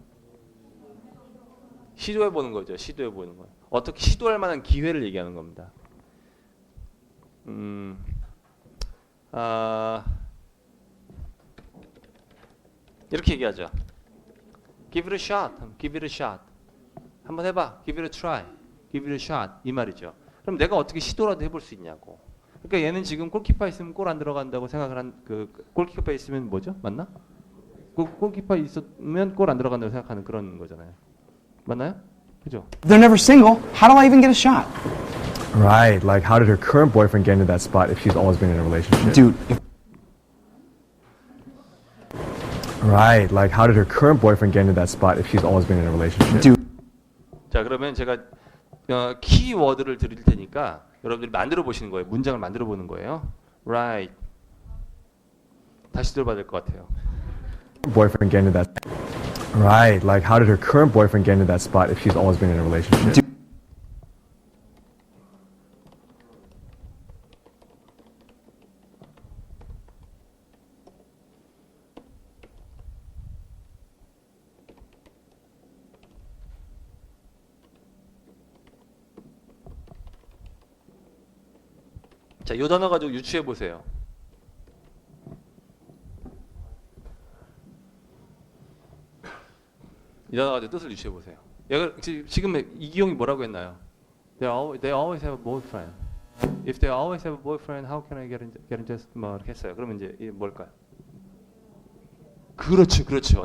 시도해 보는 거죠. 시도해 보는 거예요. 어떻게 시도할 만한 기회를 얘기하는 겁니다. 이렇게 얘기하죠. Give it a shot. Give it a shot. 한번 해봐. Give it a try. Give it a shot. 이 말이죠. 그럼 내가 어떻게 시도라도 해볼 수 있냐고. 그러니까 얘는 지금 골키퍼 있으면 골 안 들어간다고 생각을 한 그 골키퍼 있으면 뭐죠? 맞나? 골키퍼 있으면 골 안 들어간다고 생각하는 그런 거잖아요. 맞나요? 그죠? If they're never single, how do I even get a shot? Right, like how did her current boyfriend get into that spot if she's always been in a relationship? Dude, if Right, like how did her current boyfriend get into that spot if she's always been in a relationship? dude, 자, 그러면 제가 키워드를 드릴 테니까 여러분들이 만들어 보시는 거예요. 문장을 만들어 보는 거예요. Right. 다시 들어봐야 될 것 같아요. Boyfriend get into that. Right, like how did her current boyfriend get into that spot if she's always been in a relationship? Dude. 자, 이 단어 가지고 유추해 보세요. 이 단어 가지고 뜻을 유추해 보세요. 얘가 지금 이기용이 뭐라고 했나요? They always have a boyfriend. If they always have a boyfriend, how can I get into 뭐 이렇게 했어요. 그러면 이제 이게 뭘까요? 그렇죠, 그렇죠.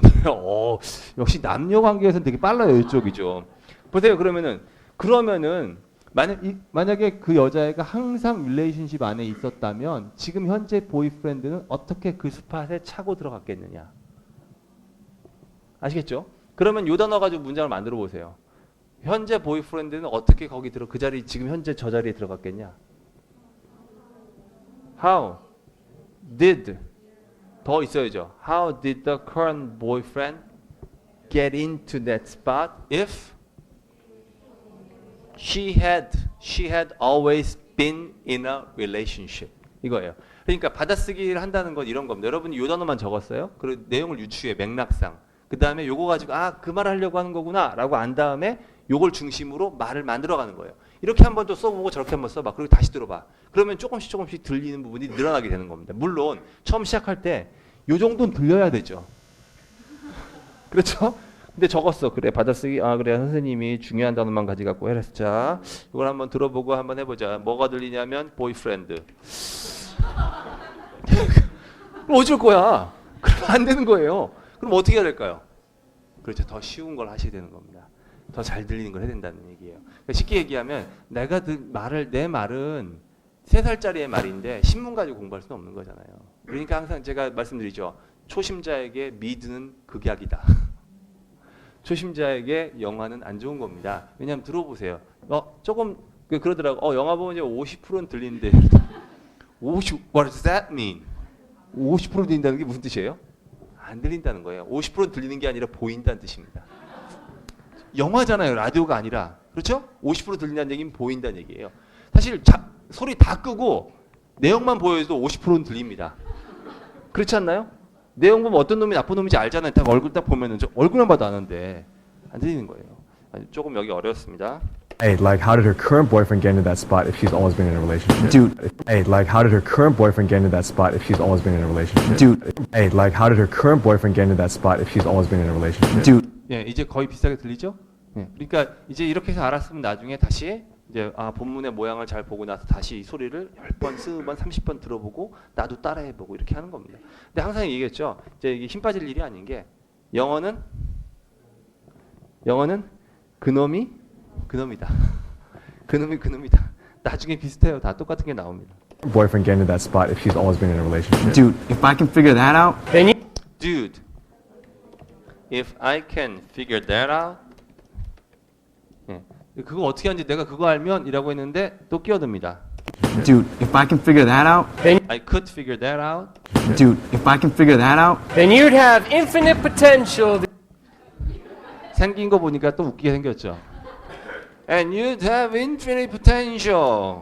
역시 남녀 관계에서는 되게 빨라요, 이쪽이죠. 보세요. 그러면은 만약에 그 여자애가 항상 릴레이션십 안에 있었다면 지금 현재 보이프렌드는 어떻게 그 스팟에 차고 들어갔겠느냐? 아시겠죠? 그러면 요 단어 가지고 문장을 만들어 보세요. 현재 보이프렌드는 어떻게 거기 그 자리 지금 현재 저 자리에 들어갔겠냐? How did 더 있어야죠. How did the current boyfriend get into that spot if she had always been in a relationship? 이거예요. 그러니까 받아쓰기를 한다는 건 이런 겁니다. 여러분이 이 단어만 적었어요. 그리고 내용을 유추해 맥락상. 그 다음에 요거 가지고 그 말 하려고 하는 거구나 라고 안 다음에 요걸 중심으로 말을 만들어가는 거예요. 이렇게 한번 또 써보고 저렇게 한번 써봐. 그리고 다시 들어봐. 그러면 조금씩 들리는 부분이 늘어나게 되는 겁니다. 물론 처음 시작할 때 요 정도는 들려야 되죠. 그렇죠? 근데 적었어. 그래 받아쓰기. 그래 선생님이 중요한 단어만 가져갖고 해랬어. 자, 이걸 한번 들어보고 한번 해보자. 뭐가 들리냐면 보이프렌드. 그럼 어쩔 거야? 그럼 안 되는 거예요. 그럼 어떻게 해야 될까요? 그렇죠. 더 쉬운 걸 하셔야 되는 겁니다. 더 잘 들리는 걸 해야 된다는 얘기예요. 그러니까 쉽게 얘기하면 내 말은 3살짜리의 말인데 신문 가지고 공부할 수는 없는 거잖아요. 그러니까 항상 제가 말씀드리죠. 초심자에게 미드는 극약이다. 초심자에게 영화는 안 좋은 겁니다. 왜냐하면 들어보세요. 조금 그러더라고. 영화 보면 50%는 들리는데 50, what does that mean? 50% 들린다는 게 무슨 뜻이에요? 안 들린다는 거예요. 50% 들리는 게 아니라 보인다는 뜻입니다. 영화잖아요. 라디오가 아니라. 그렇죠? 50% 들린다는 얘기는 보인다는 얘기예요. 사실 소리 다 끄고 내용만 보여도 50%는 들립니다. 그렇지 않나요? 내용 보면 어떤 놈이 나쁜 놈인지 알잖아요. 딱 얼굴 딱 보면은 얼굴만 봐도 아는데 안 들리는 거예요. 조금 여기 어렵습니다. Hey, like, how did her current boyfriend get into that spot if she's always been in a relationship? Dude. Hey, like, how did her current boyfriend get into that spot if she's always been in a relationship? Dude. Hey, like, how did her current boyfriend get into that spot if she's always been in a relationship? Dude. 예, 이제 거의 비슷하게 들리죠? 예, 그러니까 이제 이렇게 해서 알았으면 나중에 다시 이제 본문의 모양을 잘 보고 나서 다시 이 소리를 10번, 20번, 30번 들어보고 나도 따라해보고 이렇게 하는 겁니다. 근데 항상 얘기했죠. 이제 이게 힘 빠질 일이 아닌 게 영어는 그놈이다. 그놈이다. 나중에 비슷해요. 다 똑같은 게 나옵니다. Boyfriend get into that spot if she's always been in a relationship? Dude, if I can figure that out, Dude, if I can figure that out. 예, 그거 어떻게 하는지 내가 그거 알면 이라고 했는데 또 끼어듭니다. dude, if I can figure that out, I could figure that out. dude, if I can figure that out, then you'd have infinite potential. 생긴 거 보니까 또 웃기게 생겼죠. And you'd have infinite potential.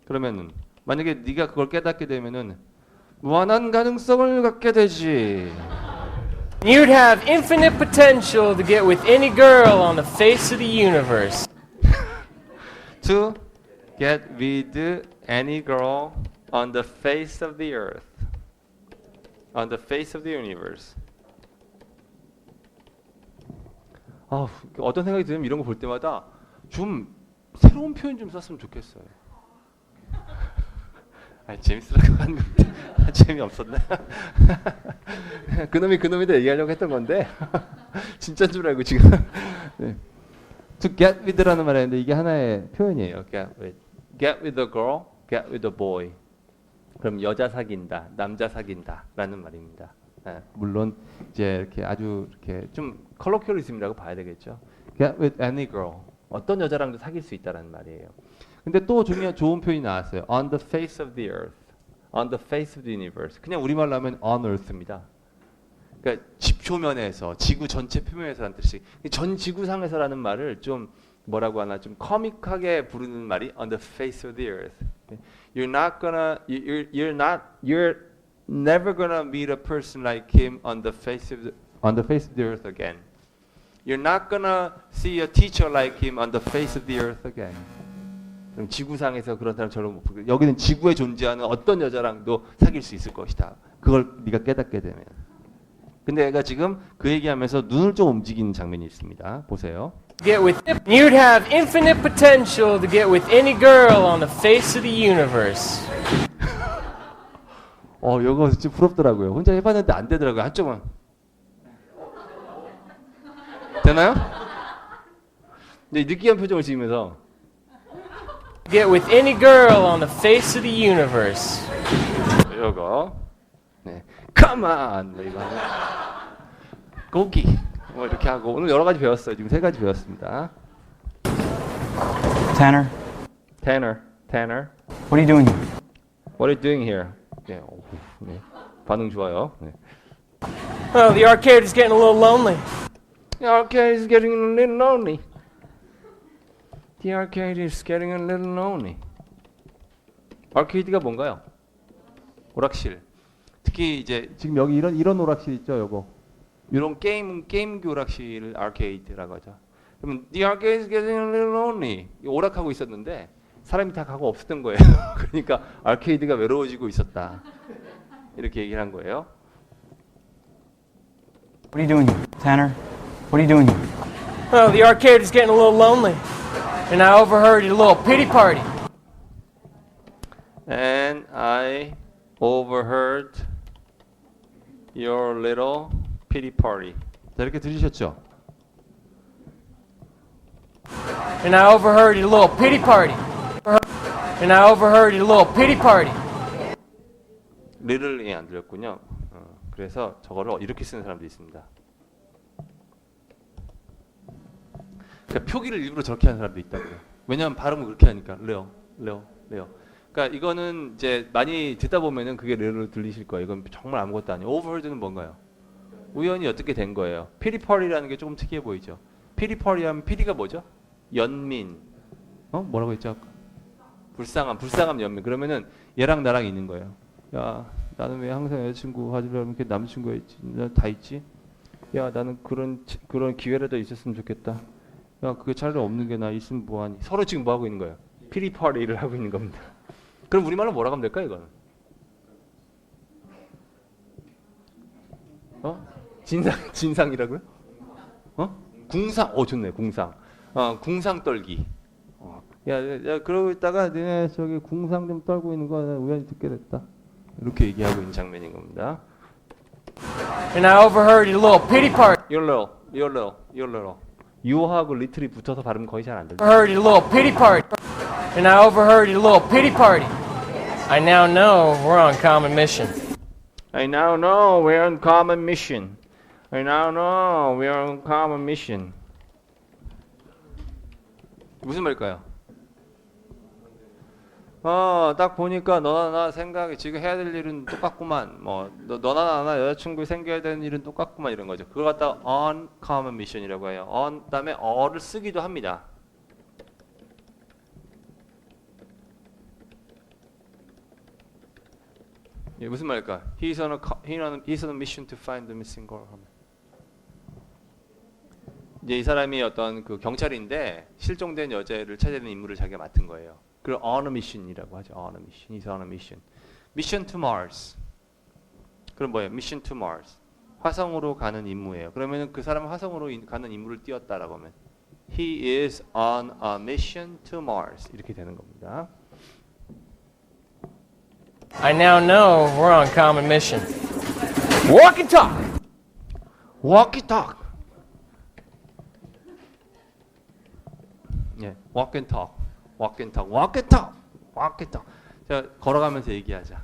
그러면은 만약에 네가 그걸 깨닫게 되면은 무한한 가능성을 갖게 되지. You'd have infinite potential to get with any girl on the face of the universe. To get with any girl on the face of the earth. On the face of the universe. 어떤 생각이 들면 이런 거 볼 때마다 좀 새로운 표현 좀 썼으면 좋겠어요. 재밌으라고 하는 건데 재미없었나? 그놈이다 얘기하려고 했던 건데 진짜인 줄 알고 지금 네. To get with라는 말이 있는데 이게 하나의 표현이에요. Get with a girl, get with a boy. 그럼 여자 사귄다, 남자 사귄다라는 말입니다. 물론 이제 이렇게 아주 이렇게 좀 컬로키얼리즘이라고 봐야 되겠죠. Get with any girl. 어떤 여자랑도 사귈 수 있다라는 말이에요. 근데 또 좋은 표현이 나왔어요. On the face of the earth. On the face of the universe. 그냥 우리말로 하면 on earth입니다. 그러니까 지표면에서, 지구 전체 표면에서라는 뜻이. 전 지구상에서라는 말을 좀 뭐라고 하나 좀 코믹하게 부르는 말이 on the face of the earth. You're never gonna meet a person like him on the face of the earth again. You're not gonna see a teacher like him on the face of the earth again. 그럼 지구상에서 그런 사람처럼 여기는 지구에 존재하는 어떤 여자랑도 사귈 수 있을 것이다. 그걸 네가 깨닫게 되면. 근데 애가 지금 그 얘기하면서 눈을 좀 움직이는 장면이 있습니다. 보세요. Get with you'd have infinite potential to get with any girl on the face of the universe. 이거 진짜 부럽더라고요. 혼자 해봤는데 안 되더라고요. 한쪽은. 되나요? 근데 느끼한 표정을 지으면서 Get with any girl on the face of the universe. 이거 네, come on 뭐 이거 고기 뭐 이렇게 하고 오늘 여러 가지 배웠어요. 지금 3가지 배웠습니다. Tanner, Tanner, what are you doing here? what are you doing here? 네, 네. 반응 좋아요. 네. Well, the arcade is getting a little lonely. The arcade is getting a little lonely. The arcade is getting a little lonely. 아케이드가 뭔가요? 오락실. 특히 이제 지금 여기 이런 오락실 있죠, 요거. 이런 게임기 오락실을 아케이드라고 하죠. 그러면 The arcade is getting a little lonely. 오락하고 있었는데 사람이 다 가고 없었던 거예요. 그러니까 아케이드가 외로워지고 있었다. 이렇게 얘기를 한 거예요. What are you doing here? Tanner, what are you doing here? Well, the arcade is getting a little lonely. And I overheard your little pity party. And I overheard your little pity party. 자, 이렇게 들으셨죠? And I overheard your little pity party. And I overheard your little pity party. little이 안 들렸군요. 그래서 저거를 이렇게 쓰는 사람도 있습니다. 그러니까 표기를 일부러 저렇게 하는 사람도 있다고요. 왜냐하면 발음을 그렇게 하니까 레오. 그러니까 이거는 이제 많이 듣다 보면은 그게 레오로 들리실 거예요. 이건 정말 아무것도 아니에요. overheard는 뭔가요? 우연히 어떻게 된 거예요. pity party라는 게 조금 특이해 보이죠. pity party 하면 pity가 뭐죠? 연민. 뭐라고 했죠? 아까? 불쌍함 연민. 그러면은 얘랑 나랑 있는 거예요. 야, 나는 왜 항상 여자친구 하지려면 이렇게 남자친구가 있지? 다 있지? 야, 나는 그런 기회라도 있었으면 좋겠다. 야, 그게 차라리 없는 게 나 있으면 뭐하니? 서로 지금 뭐 하고 있는 거예요? 피리 파리를 하고 있는 겁니다. 그럼 우리말로 뭐라고 하면 될까요, 이거는? 진상이라고요? 궁상. 좋네, 궁상. 궁상 떨기. 야, 그러고 있다가 너네 저기 궁상 좀 떨고 있는 거 우연히 듣게 됐다. 이렇게 얘기하고 있는 장면인 겁니다. And I overheard your little pity party. Your little. 유하고 little이 붙어서 발음 거의 잘 안 들려. Overheard your little pity party. And I overheard your little pity party. I now know we're on common mission. I now know we're on common mission. 무슨 말일까요? 딱 보니까 너나 나 생각이 지금 해야 될 일은 똑같구만. 너나 나나 여자친구 생겨야 되는 일은 똑같구만 이런 거죠. 그걸 갖다가 on common mission이라고 해요. on 다음에 어를 쓰기도 합니다. 예, 무슨 말일까? He's on a mission to find the missing girl. 이제 이 사람이 어떤 그 경찰인데 실종된 여자를 찾아내는 임무를 자기가 맡은 거예요. 그걸 on a mission이라고 하죠. on a mission. He's on a mission. Mission to Mars. 그럼 뭐예요? Mission to Mars. 화성으로 가는 임무예요. 그러면 그 사람은 화성으로 가는 임무를 띄웠다라고 하면 He is on a mission to Mars. 이렇게 되는 겁니다. I now know we're on common mission. Walk and talk. Walk and talk. 예, walk and talk. walk and talk. walk and talk. walk and talk. 자, 걸어가면서 얘기하자.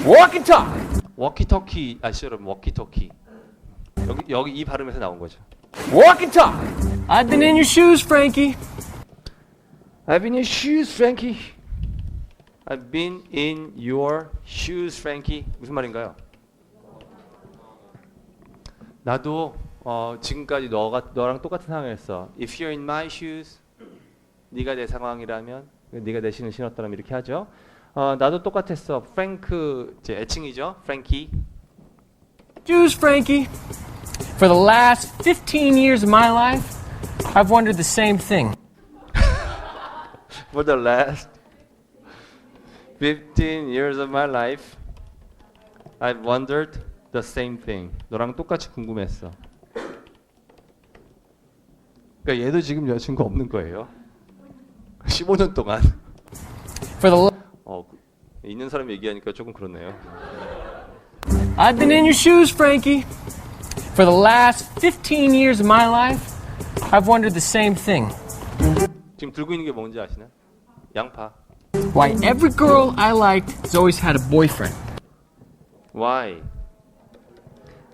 Walk and talk. 워키토키 아시죠, 여러분? 워키토키. 여기 이 발음에서 나온 거죠. Walk and talk. I've been in your shoes, Frankie. I've been in your shoes, Frankie. I've been in your shoes, Frankie. 무슨 말인가요? 나도 지금까지 너랑 똑같은 상황이었어. If you're in my shoes, 네가 내 상황이라면, 네가 내 신을 신었다면 이렇게 하죠. 나도 똑같았어. 프랭크, 제 애칭이죠. 프랭키. Shoes, Frankie. For the last 15 years of my life, I've wondered the same thing. For the last 15 years of my life, I've wondered the same thing. 너랑 똑같이 궁금했어. 그러니까 얘도 지금 여자친구 없는 거예요. 15년 동안. For the 있는 사람 얘기하니까 조금 그렇네요. I've been in your shoes, Frankie. For the last 15 years of my life, I've wondered the same thing. 지금 들고 있는 게 뭔지 아시나요? 양파. Why every girl I liked has always had a boyfriend. Why?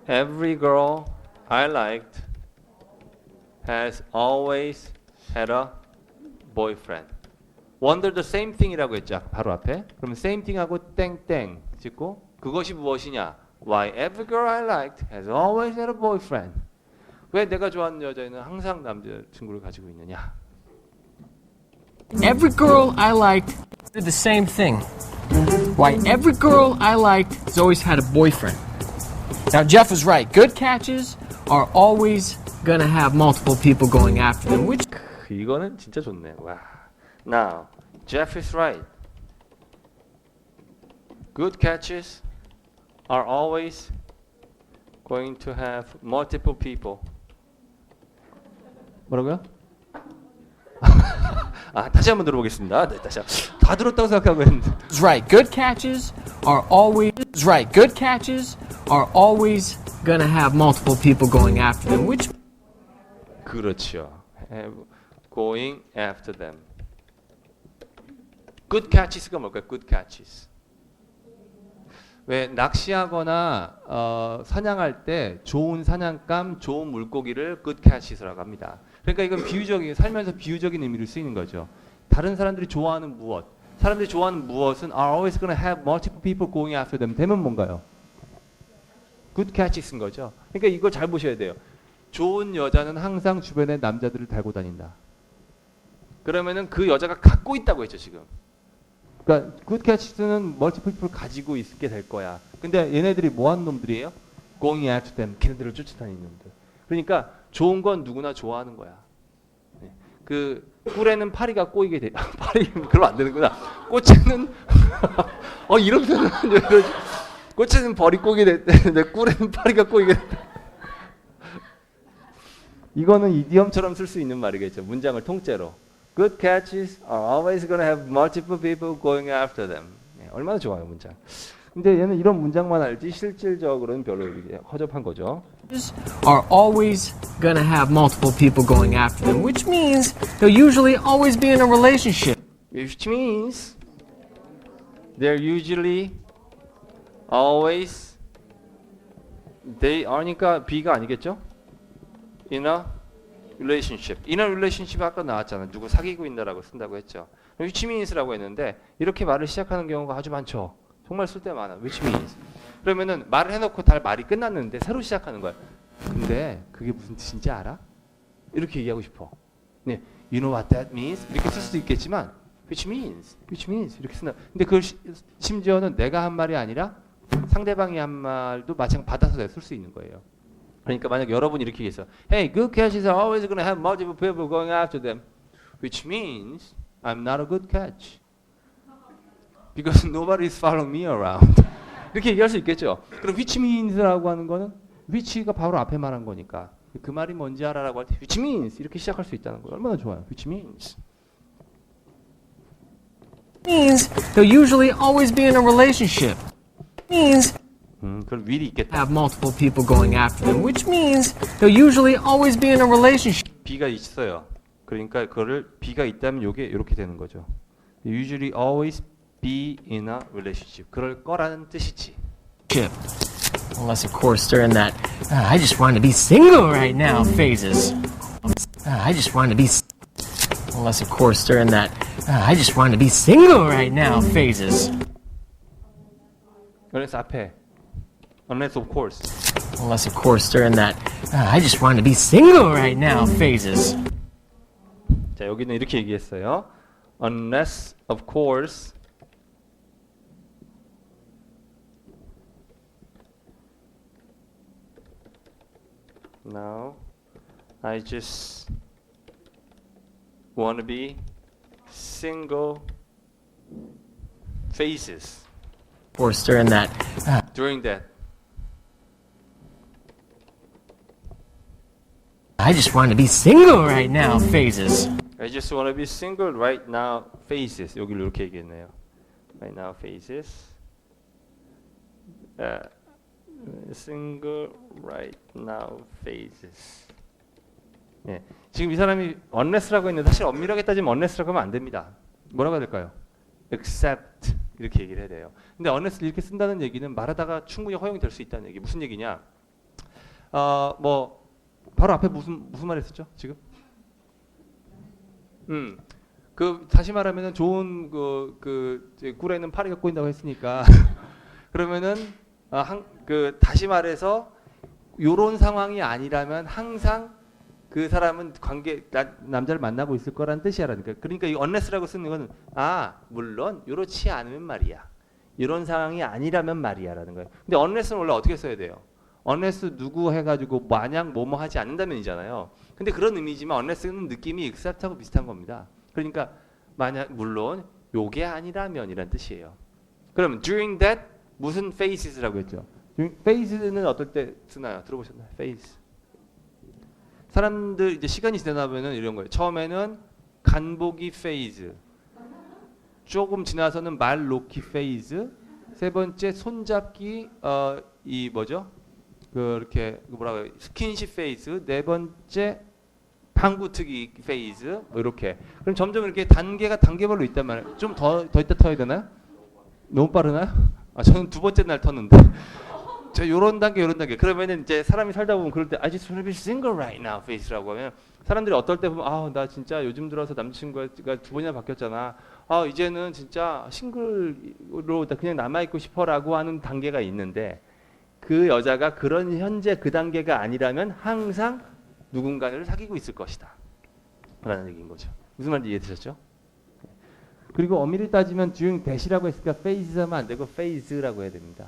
Every girl I liked has always had a boyfriend. Wonder the same thing이라고 했죠. 바로 앞에. 그럼 same thing하고 땡땡 찍고 그것이 무엇이냐? Why every girl I liked has always had a boyfriend. 왜 내가 좋아하는 여자애는 항상 남자친구를 가지고 있느냐? Every girl I liked did the same thing. Why every girl I liked has always had a boyfriend. Now Jeff was right. Good catches are always gonna have multiple people going after them, which 이거는 진짜 좋네. 와. Now, Jeff is right. Good catches are always going to have multiple people. 뭐라고요? 다시 한번 들어보겠습니다. 네, 다시 다 들었다고 생각하고 했는데. is right. Good catches are always right. Good catches are always gonna have multiple people going after them, which 그렇죠. Have going after them. Good catches가 뭘까요? Good catches. 왜 낚시하거나 사냥할 때 좋은 사냥감, 좋은 물고기를 good catches라고 합니다. 그러니까 이건 비유적인 살면서 비유적인 의미로 쓰이는 거죠. 다른 사람들이 좋아하는 무엇, 사람들이 좋아하는 무엇은 are always going to have multiple people going after them. 되면 뭔가요? good catches인 거죠. 그러니까 이걸 잘 보셔야 돼요. 좋은 여자는 항상 주변에 남자들을 달고 다닌다. 그러면은 그 여자가 갖고 있다고 했죠 지금. 그러니까 good catches는 multiple people 가지고 있게 될 거야. 근데 얘네들이 뭐하는 놈들이에요? going after them. 걔네들을 쫓아다니는 놈들. 그러니까 좋은 건 누구나 좋아하는 거야. 네. 그 꿀에는 파리가 꼬이게 돼. 파리 그러면 안 되는구나. 꽃에는 이러면은 꽃에는 벌이 꼬이게 됐는데 꿀에는 파리가 꼬이게 됐다. 이거는 이디엄처럼 쓸 수 있는 말이겠죠. 문장을 통째로. Good catches are always going to have multiple people going after them. 네, 얼마나 좋아요 문장. 근데 얘는 이런 문장만 알지 실질적으로는 별로 허접한 거죠. are always gonna have multiple people going after them, which means they'll usually always be in a relationship. Which means they're usually always they are니까 B가 아니겠죠? In a relationship. In a relationship 아까 나왔잖아. 누구 사귀고 있다라고 쓴다고 했죠. Which means라고 했는데 이렇게 말을 시작하는 경우가 아주 많죠. 정말 쓸 때 많아. Which means. 그러면은 말을 해놓고 다 말이 끝났는데 새로 시작하는 거야. 근데 그게 무슨 뜻인지 알아? 이렇게 얘기하고 싶어. 네, you know what that means? 이렇게 쓸 수도 있겠지만 which means 이렇게 쓴다. 근데 그걸 심지어는 내가 한 말이 아니라 상대방이 한 말도 마찬가지 받아서 쓸 수 있는 거예요. 그러니까 만약 여러분이 이렇게 얘기했어. Hey, good catches are always going to have multiple people going after them. Which means I'm not a good catch. Because nobody is following me around. 이렇게 얘기할 수 있겠죠. 그럼 which means라고 하는 거는 which가 바로 앞에 말한 거니까 그 말이 뭔지 알아라고 할 때 which means 이렇게 시작할 수 있다는 거예요. 얼마나 좋아요. which means. Means they'll usually always be in a relationship. Means 그럼 will이 있겠다. have multiple people going after them, which means they'll usually always be in a relationship. B가 있어요. 그러니까 그거를 B가 있다면 요게 이렇게 되는 거죠. Usually always be in a relationship. 그럴 거라는 뜻이지. Unless, of course, they're in that I just want to be single right now phases. I just want to be. Unless, of course, they're in that I just want to be single right now phases. Unless 앞에. Unless of course. Unless, of course, they're in that I just want to be single right now phases. 자, 여기는 이렇게 얘기했어요. Unless, of course. Now, I just want to be single phases. Of course, they're in that During that. I just want to be single right now phases. I just wanna be single right now phases. 여기를 이렇게 얘기했네요. Right now phases. Single right now phases. 예, 지금 이 사람이 unless라고 했는데 사실 엄밀하게 따지면 unless라고 하면 안 됩니다. 뭐라고 해야 될까요? Except 이렇게 얘기를 해야 돼요. 근데 unless 이렇게 쓴다는 얘기는 말하다가 충분히 허용이 될 수 있다는 얘기. 무슨 얘기냐? 뭐 바로 앞에 무슨 말 했었죠? 지금? 그 다시 말하면은 좋은 꿀에는 파리가 꼬인다고 했으니까 그러면은 다시 말해서 요런 상황이 아니라면 항상 그 사람은 남자를 만나고 있을 거란 뜻이라니까. 그러니까 이 unless라고 쓰는 건 물론 요렇지 않으면 말이야. 이런 상황이 아니라면 말이야라는 거예요. 근데 unless는 원래 어떻게 써야 돼요? unless 누구 해가지고 만약 뭐뭐 하지 않는다면이잖아요. 근데 그런 의미지만 unless는 느낌이 except하고 비슷한 겁니다. 그러니까 만약 물론 요게 아니라면이란 뜻이에요. 그럼 during that 무슨 phases라고 했죠? phase는 어떨 때 쓰나요? 들어보셨나요? phase. 사람들 이제 시간이 지나면은 이런 거예요. 처음에는 간보기 phase, 조금 지나서는 말 놓기 phase, 세 번째 손잡기 이 뭐죠? 그렇게 뭐라고 해요? 스킨십 phase, 네 번째 방구트기 phase 뭐 이렇게. 그럼 점점 이렇게 단계별로 있단 말이에요. 좀 더 있다 터야 되나요? 너무 빠르나요? 저는 두 번째 날 텄는데. 저 요런 단계. 그러면은 이제 사람이 살다 보면 그럴 때 I just wanna be single right now face라고 하면 사람들이 어떨 때 보면 나 진짜 요즘 들어서 남자친구가 두 번이나 바뀌었잖아. 이제는 진짜 싱글로 그냥 남아 있고 싶어라고 하는 단계가 있는데 그 여자가 그런 현재 그 단계가 아니라면 항상 누군가를 사귀고 있을 것이다. 라는 얘기인 거죠. 무슨 말인지 이해되셨죠? 그리고 엄밀히 따지면 during that이라고 했으니까 phases 하면 안 되고 phase라고 해야 됩니다.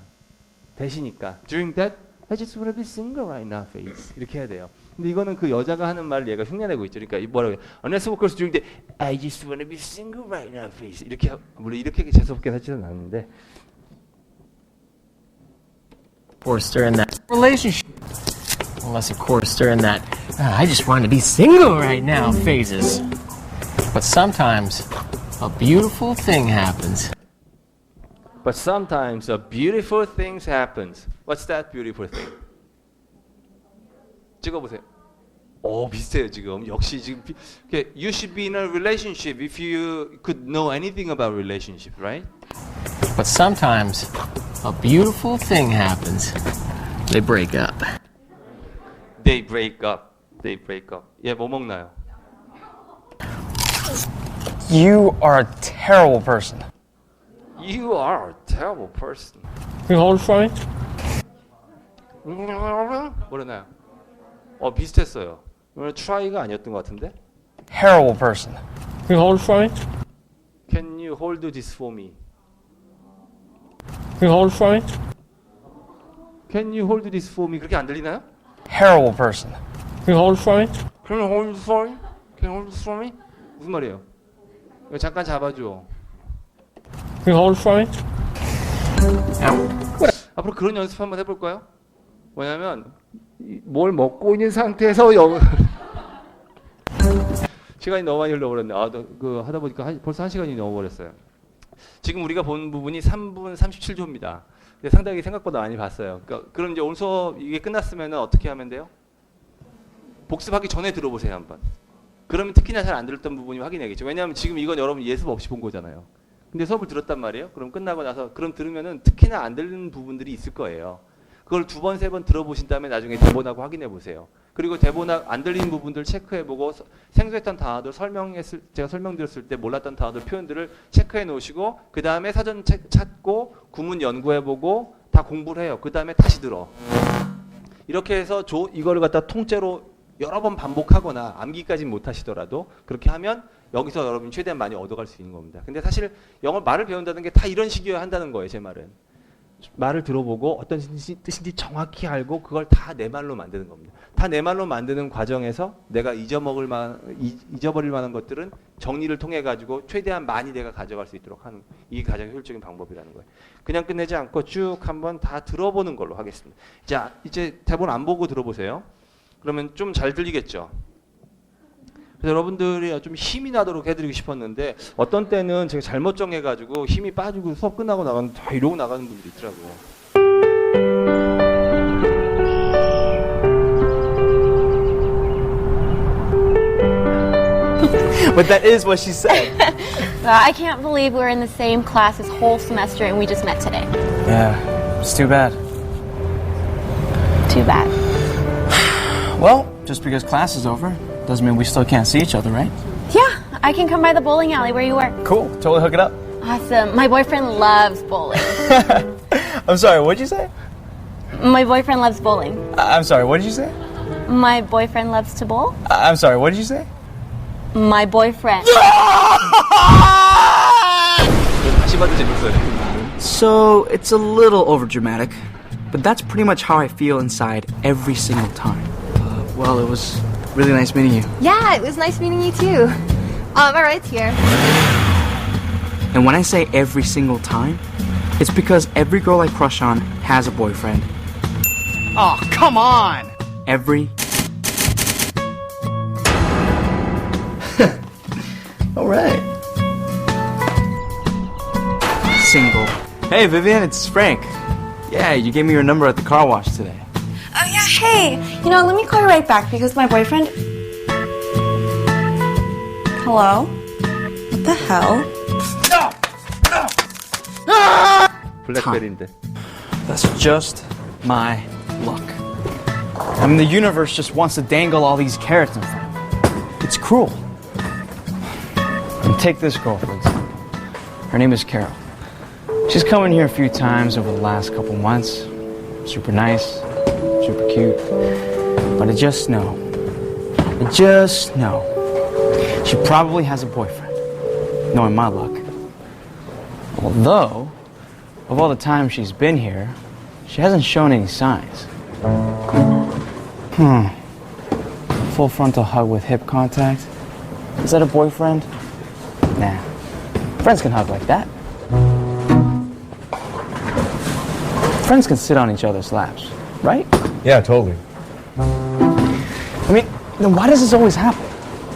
that이니까 during that I just wanna be single right now phase 이렇게 해야 돼요. 근데 이거는 그 여자가 하는 말을 얘가 흉내내고 있죠. 그러니까 뭐라고 해요? Unless of course during that I just wanna be single right now phase 이렇게 물론 이렇게 재수없게 하지는 않는데 Of course, during that relationship. Unless, of course, during that I just want to be single right now phases. But sometimes a beautiful thing happens. But sometimes a beautiful thing happens. What's that beautiful thing? 찍어보세요. 비슷해요 지금. 역시 지금 you should be in a relationship if you could know anything about relationship, right? But sometimes a beautiful thing happens. They break up. They break up. They break up. 얘 뭐 먹나요? You are a terrible person. You are a terrible person. Can you hold it for me? 뭐라나요? 비슷했어요. 오늘 try가 아니었던 것 같은데? Terrible person. Can you hold it for me? Can you hold this for me? Can you hold it for me? Can you hold this for me? 그렇게 안 들리나요? Terrible person. Can you hold it for me? Can you hold this for me? Can you hold this for me? 무슨 말이에요? 이거 잠깐 잡아줘. Can you hold it for me? 앞으로 그런 연습 한번 해볼까요? 뭐냐면 뭘 먹고 있는 상태에서 시간이 너무 많이 흘러버렸네. 하다 보니까 벌써 1시간이 넘어버렸어요. 지금 우리가 본 부분이 3분 37초입니다. 근데 상당히 생각보다 많이 봤어요. 그럼 이제 오늘 수업 이게 끝났으면 어떻게 하면 돼요? 복습하기 전에 들어보세요 한번. 그러면 특히나 잘 안 들었던 부분이 확인해야겠죠. 왜냐하면 지금 이건 여러분 예습 없이 본 거잖아요. 근데 수업을 들었단 말이에요. 그럼 끝나고 나서 그럼 들으면은 특히나 안 들리는 부분들이 있을 거예요. 그걸 2번, 3번 들어보신 다음에 나중에 대본하고 확인해 보세요. 그리고 대본하고 안 들리는 부분들 체크해보고 생소했던 단어들 제가 설명드렸을 때 몰랐던 단어들 표현들을 체크해 놓으시고 그 다음에 사전 찾고 구문 연구해보고 다 공부를 해요. 그 다음에 다시 들어. 이렇게 해서 이거를 갖다 통째로 여러 번 반복하거나 암기까지는 못하시더라도 그렇게 하면 여기서 여러분이 최대한 많이 얻어갈 수 있는 겁니다. 근데 사실 영어 말을 배운다는 게 다 이런 식이어야 한다는 거예요. 제 말은. 말을 들어보고 어떤 뜻인지 정확히 알고 그걸 다 내 말로 만드는 겁니다. 다 내 말로 만드는 과정에서 내가 잊어버릴 만한 것들은 정리를 통해 가지고 최대한 많이 내가 가져갈 수 있도록 하는 이게 가장 효율적인 방법이라는 거예요. 그냥 끝내지 않고 쭉 한번 다 들어보는 걸로 하겠습니다. 자, 이제 대본 안 보고 들어보세요. 그러면 좀 잘 들리겠죠. 그래서 여러분들이 좀 힘이 나도록 해드리고 싶었는데 어떤 때는 제가 잘못 정해가지고 힘이 빠지고 수업 끝나고 나가면 다 이러고 나가는 분들이 있더라고요. But that is what she said. I can't believe we're in the same class this whole semester and we just met today. Yeah, it's too bad. Too bad. Well, just because class is over doesn't mean we still can't see each other, right? Yeah, I can come by the bowling alley where you work. Cool, totally hook it up. Awesome. My boyfriend loves bowling. I'm sorry, what'd you say? My boyfriend loves bowling. I'm sorry, what did you say? My boyfriend loves to bowl. I'm sorry, what did you say? My boyfriend. 다시 봐도 재밌어요. So, it's a little overdramatic, but that's pretty much how I feel inside every single time. Well, it was really nice meeting you. Yeah, it was nice meeting you too. My ride's here. And when I say every single time, it's because every girl I crush on has a boyfriend. Oh, come on! Every. All right. Single. Hey, Vivian, it's Frank. Yeah, you gave me your number at the car wash today. Oh yeah, hey, let me call you right back because my boyfriend. Hello? What the hell? 블랙베리인데. That's just my luck. I mean, the universe just wants to dangle all these carrots in front of me. It's cruel. And take this girl, for example. Her name is Carol. She's come in here a few times over the last couple months. Super nice, super cute. But I just know, she probably has a boyfriend, knowing my luck. Although, of all the time she's been here, she hasn't shown any signs. Full frontal hug with hip contact? Is that a boyfriend? Nah. Friends can hug like that. Friends can sit on each other's laps, right? Yeah, totally. I mean, then why does this always happen?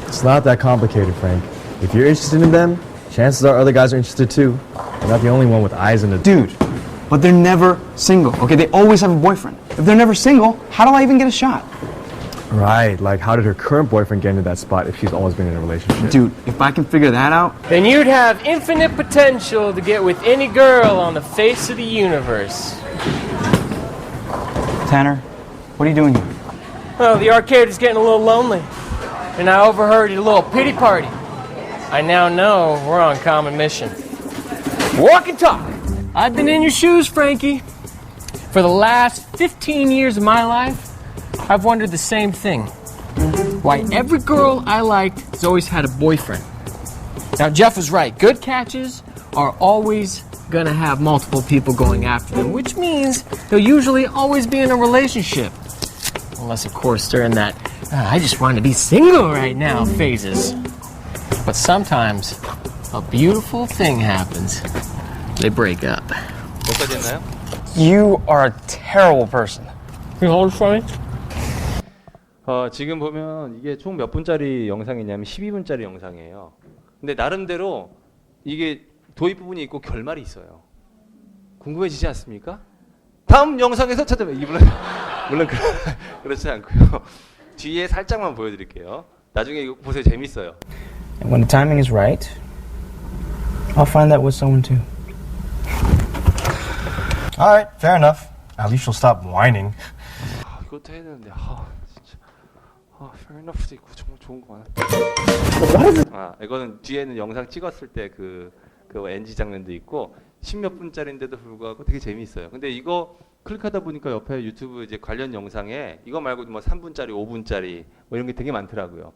It's not that complicated, Frank. If you're interested in them, chances are other guys are interested too. You're not the only one with eyes in the... Dude, but they're never single, okay? They always have a boyfriend. If they're never single, how do I even get a shot? Right, like how did her current boyfriend get into that spot if she's always been in a relationship? Dude, if I can figure that out... Then you'd have infinite potential to get with any girl on the face of the universe. Tanner, what are you doing here? Well, the arcade is getting a little lonely, and I overheard your little pity party. I now know we're on common mission. Walk and talk. I've been in your shoes, Frankie. For the last 15 years of my life, I've wondered the same thing. Why every girl I liked has always had a boyfriend. Now, Jeff was right. Good catches are always gonna have multiple people going after them, which means they'll usually always be in a relationship. Unless, of course, they're in that, I just want to be single right now phases. But sometimes a beautiful thing happens. They break up. 뭐까지 했나요? You are a terrible person. Can you hold it for me? 지금 보면 이게 총 몇 분짜리 영상이냐면 12분짜리 영상이에요. 근데 나름대로 이게 도입 부분이 있고 결말이 있어요. 궁금해지지 않습니까? 다음 영상에서 찾아봐요. 물론 그렇지 않고요. 뒤에 살짝만 보여드릴게요. 나중에 이거 보세요. 재밌어요. And when the timing is right, I'll find that with someone too. All right, fair enough. At least she'll stop whining. 이것도 해야 되는데 진짜 fair enough도 있고 정말 좋은 거 많아. 이거는 뒤에는 영상 찍었을 때 그 NG 장면도 있고 10몇 분짜리인데도 불구하고 되게 재미있어요. 근데 이거 클릭하다 보니까 옆에 유튜브 이제 관련 영상에 이거 말고도 뭐 3분짜리, 5분짜리 뭐 이런 게 되게 많더라고요.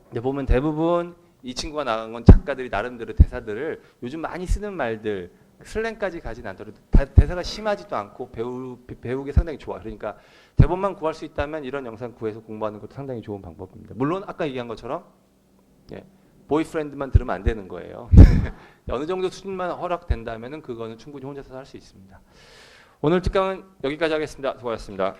근데 보면 대부분 이 친구가 나간 건 작가들이 나름대로 대사들을 요즘 많이 쓰는 말들 슬랭까지 가진 않더라도 대사가 심하지도 않고 배우기 상당히 좋아. 그러니까 대본만 구할 수 있다면 이런 영상 구해서 공부하는 것도 상당히 좋은 방법입니다. 물론 아까 얘기한 것처럼 보이프렌드만 들으면 안 되는 거예요. 어느 정도 수준만 허락된다면은 그거는 충분히 혼자서 할 수 있습니다. 오늘 특강은 여기까지 하겠습니다. 수고하셨습니다.